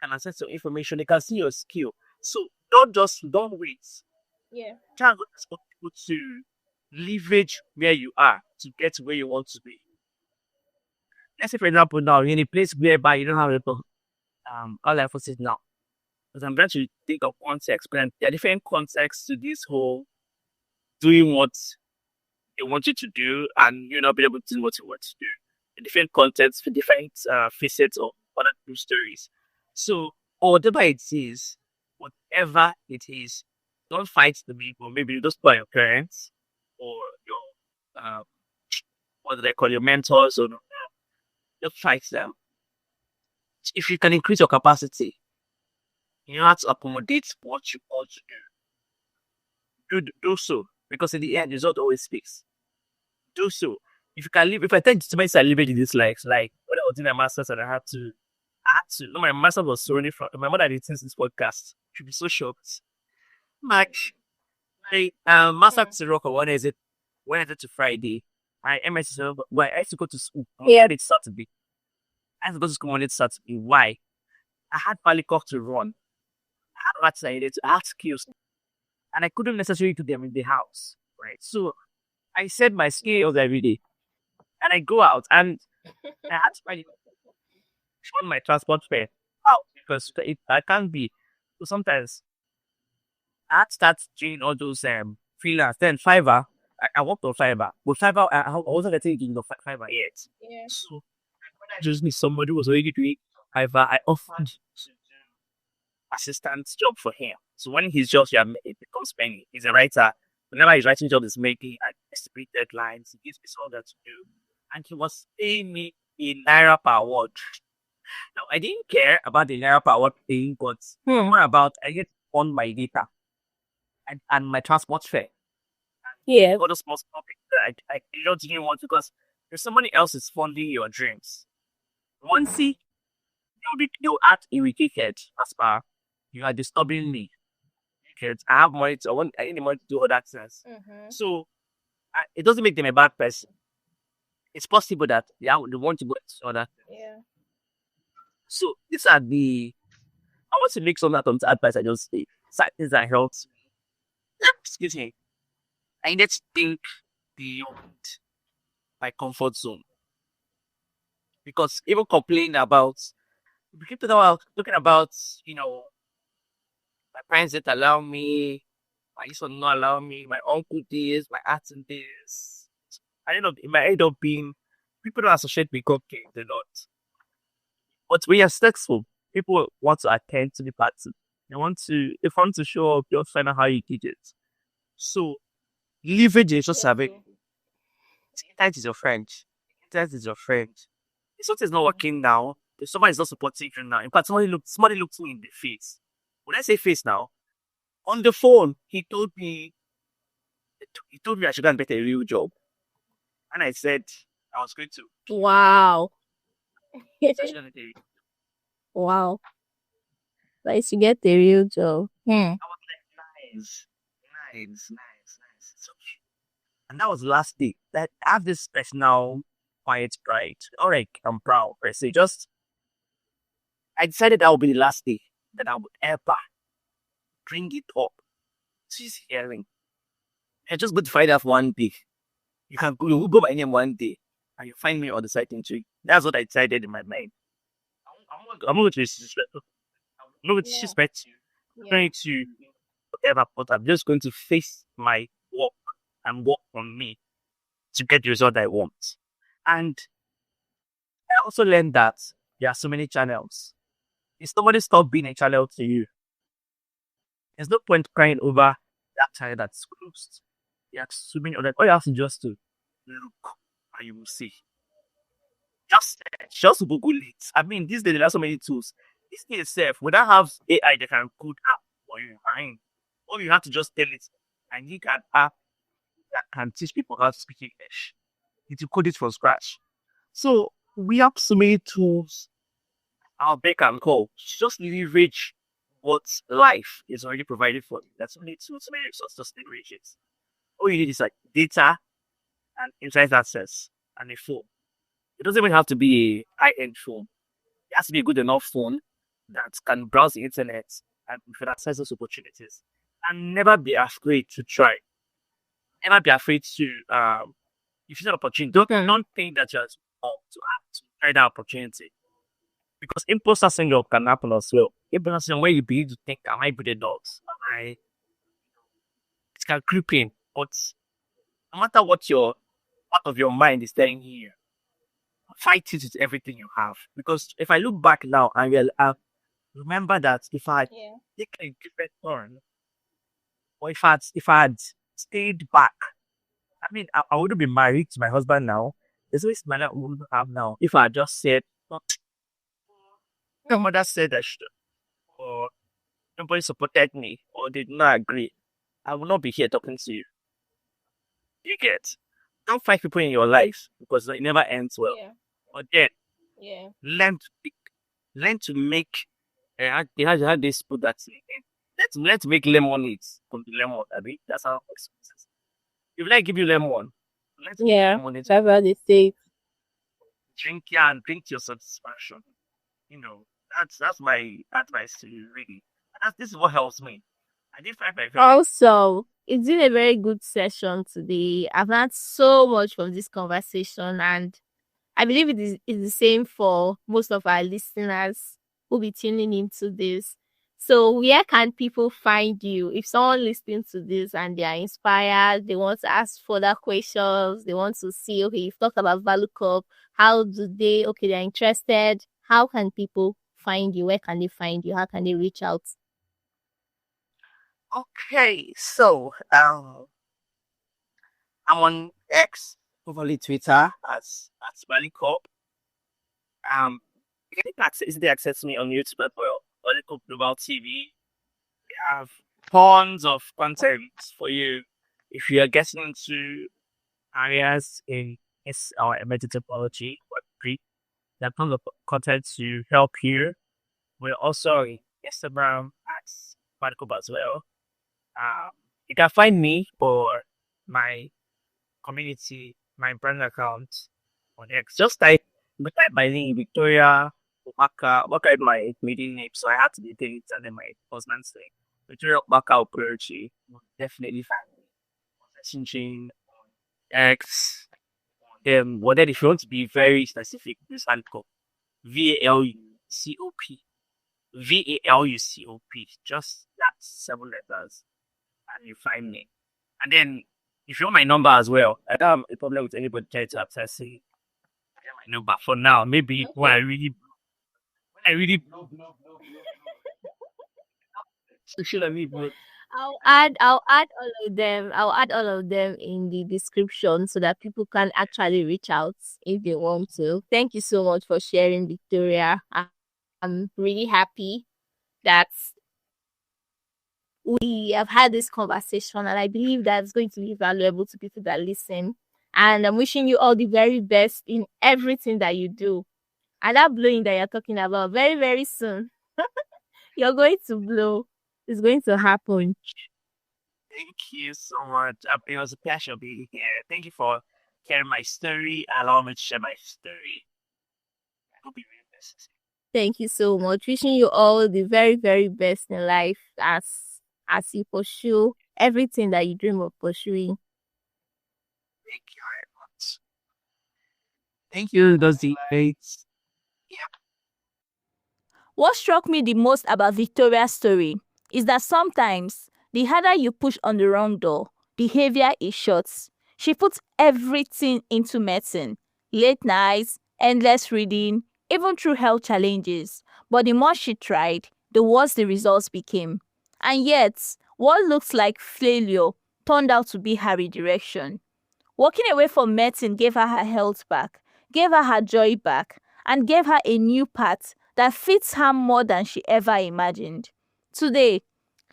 can access your information, they can see your skill. So don't wait. Yeah. Try and expect people to leverage where you are to get to where you want to be. Let's say, for example, now you're in a place whereby you don't have a all I put it now. Because I'm trying to think of context, but there are different contexts to this whole doing what they want you to do and you not be able to do what you want to do. In different contexts for different facets of other people's stories. So, or whatever it is, don't fight the people. Maybe you just by your parents or your what do they call your mentors or just fight them. If you can increase your capacity, you have to accommodate what you want to do so. Because in the end, the result always speaks. Do so. If you can live, if I tell somebody I live in this like when I was doing my masters and I had to. No, my master was so really from my mother did this podcast. She'd be so shocked. Like my master Mm. to rock on Wednesday to Friday. My MS well, I used to go to school. Yeah, it's Saturday. I had to go to school Monday to Saturday. Why? I had Valucop to run. I had what I needed to ask skills. And I couldn't necessarily do them in the house. Right. So I set my Yeah. skills every day. And I go out and I had to find on my transport fare. How? Because I can't be. So sometimes I had to start doing all those freelance. Then Fiverr, I worked on Fiverr. But Fiverr, I wasn't getting into Fiverr yet. Yeah. So I just need somebody who was already doing Fiverr. I offered to do assistant job for him. So when his job it becomes penny. He's a writer. Whenever his writing job is making, I estimate deadlines. He gives me all that to do. And he was paying me in Naira per word. Now, I didn't care about the Naira per word thing, but more about I get on my data and my transport fare. Yeah. All those small topics that I don't even want because if somebody else is funding your dreams, once you'll act irritated as far you are disturbing me. Because I have money I need money to do other things. Mm-hmm. So it doesn't make them a bad person. It's possible that they want to go to other. Yeah. So these are I want to make some of that advice I just say. Side things that helps. Excuse me. I need to think beyond my comfort zone. Because even complaining about we keep talking about, you know, my parents didn't allow me, my used to not allow me, my uncle this, my aunt this. I don't know, it might end up being people don't associate with cupcakes a lot. But when you're successful, people want to attend to the party. They want to show up, just find out how you did it. So leverage is just Yeah. having True. internet is your friend. Internet is your friend. If something's not working now, if somebody is not supporting you now. In fact, somebody looked me in the face. When I say face now, on the phone, he told me I should go and get a real job. And I said I was going to Wow. I should go and get a real job. Wow. Like to get the real job. Hmm. I was like, nice. It's okay. And that was the last day. That I have this personal quiet pride. All right, I'm proud per se. Just I decided that would be the last day that I would ever bring it up. She's hearing. I just good to find out one day. You will go by name one day and you find me on the side entry. That's what I decided in my mind. I'm not going to disrespect you. I'm not going to Yeah. disrespect you. I'm Yeah. going to whatever, but I'm just going to face my work and work on me to get the result I want. And I also learned that there are so many channels. If somebody stop being a channel to you, there's no point crying over that channel that's closed. There are so many other. All you have to just to look and you will see. Just search, just Google it. I mean, these days there are so many tools. This thing itself, we don't have AI that can code app for you. I mean, all you have to just tell it, I need an app that can teach people how to speak English. It will code it from scratch. So we have so many tools our beck and call. Just leverage what life is already provided for you. That's only too so many resources, just leverage it. All you need is like data and internet access and a phone. It doesn't even have to be a high-end phone. It has to be a good enough phone that can browse the internet and can access those opportunities. And never be afraid to try. Never be afraid to if you see an opportunity, don't think that you're small to try that opportunity. Because imposter syndrome can happen as well. Imposter syndrome where you begin to think, am I good enough? Am I it can creep in. But no matter what your part of your mind is telling you, fight it with everything you have. Because if I look back now and remember that if I had Yeah. taken a different turn, or if I had stayed back, I mean, I wouldn't be married to my husband now. There's always my life I wouldn't have now. If I had just said, "Oh, my mother said I should, or nobody supported me, or did not agree, I will not be here talking to you. You get? Don't fight people in your life because it never ends well. Yeah. But then Yeah. learn to pick, learn to make. How they put that thing in. Let's make lemonade from the lemon. I mean, that's how it works. If I give you lemon, let's make Yeah. lemonade. That's what they say. Drink yeah and drink to your satisfaction. You know, that's my advice to you really. This is what helps me. I did find my friend. Also, it's been a very good session today. I've learned so much from this conversation, and I believe it's the same for most of our listeners who'll be tuning into this. So, where can people find you? If someone listening to this and they are inspired, they want to ask further questions, they want to see, okay, you've talked about Valucop, how do they, okay, they're interested. How can people find you? Where can they find you? How can they reach out? Okay, so I'm on X, formerly Twitter as Valucop. You can easily access me on YouTube as well. Valucop Global TV. We have tons of content for you if you are getting into areas in our emerging technology Web3. There are tons of content to help you. We're also on Instagram at Valucop as well. Um, you can find me for my community, my brand account on X. Just type my name, Victoria Ukpaka. Ukpaka is my maiden name, so I had to detail it and then my husband's name. Victoria Ukpaka Okoroji. Definitely find me on messaging, X. Well, then if you want to be very specific, this handle VALUCOP. VALUCOP. Just that 7 letters, and you find me. And then if you want my number as well, I don't have a problem with anybody trying to access it. I have my number for now. Maybe when I really social media. I'll add all of them. I'll add all of them in the description so that people can actually reach out if they want to. Thank you so much for sharing, Victoria. I'm really happy that we have had this conversation, and I believe that's going to be valuable to people that listen. And I'm wishing you all the very best in everything that you do. And that blowing that you're talking about, very, very soon, you're going to blow. It's going to happen. Thank you so much. It was a pleasure being here. Thank you for sharing my story. Allow me to share my story. I hope you read this. Thank you so much. Wishing you all the very, very best in life as you pursue everything that you dream of pursuing. Thank you very much. Thank you, those debates. What struck me the most about Victoria's story is that sometimes the harder you push on the wrong door, the heavier it shuts. She puts everything into medicine, late nights, endless reading, even through health challenges. But the more she tried, the worse the results became. And yet, what looks like failure turned out to be her redirection. Walking away from medicine gave her health back, gave her joy back, and gave her a new path that fits her more than she ever imagined. Today,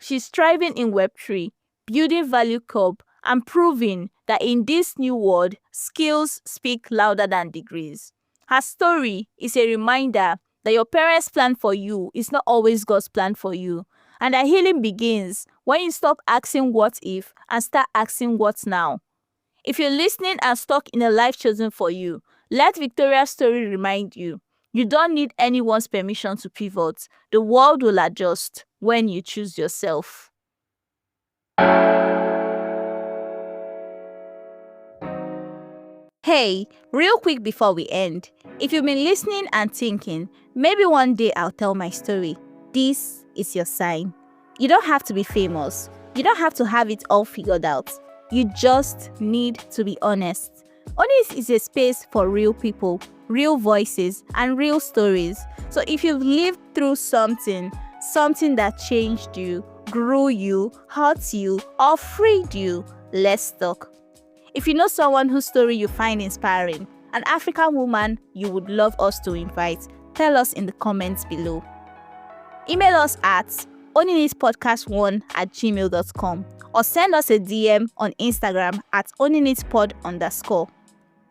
she's thriving in Web3, building Valucop, and proving that in this new world, skills speak louder than degrees. Her story is a reminder that your parents' plan for you is not always God's plan for you, and that healing begins when you stop asking what if and start asking what now. If you're listening and stuck in a life chosen for you, let Victoria's story remind you. You don't need anyone's permission to pivot. The world will adjust when you choose yourself. Hey, real quick before we end, if you've been listening and thinking, maybe one day I'll tell my story, this is your sign. You don't have to be famous. You don't have to have it all figured out. You just need to be honest. Honest is a space for real people, real voices, and real stories. So if you've lived through something that changed you, grew you, hurt you, or freed you, let's talk. If you know someone whose story you find inspiring, an African woman you would love us to invite, tell us in the comments below. Email us at oninitpodcast1@gmail.com or send us a DM on Instagram at oninitpod_.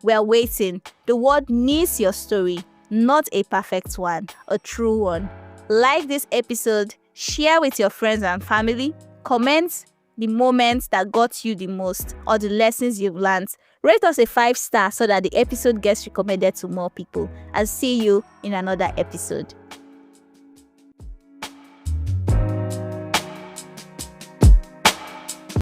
We're waiting. The world needs your story, not a perfect one, a true one. Like this episode, share with your friends and family, comment the moments that got you the most or the lessons you've learned. Rate us a 5-star so that the episode gets recommended to more people. I'll see you in another episode.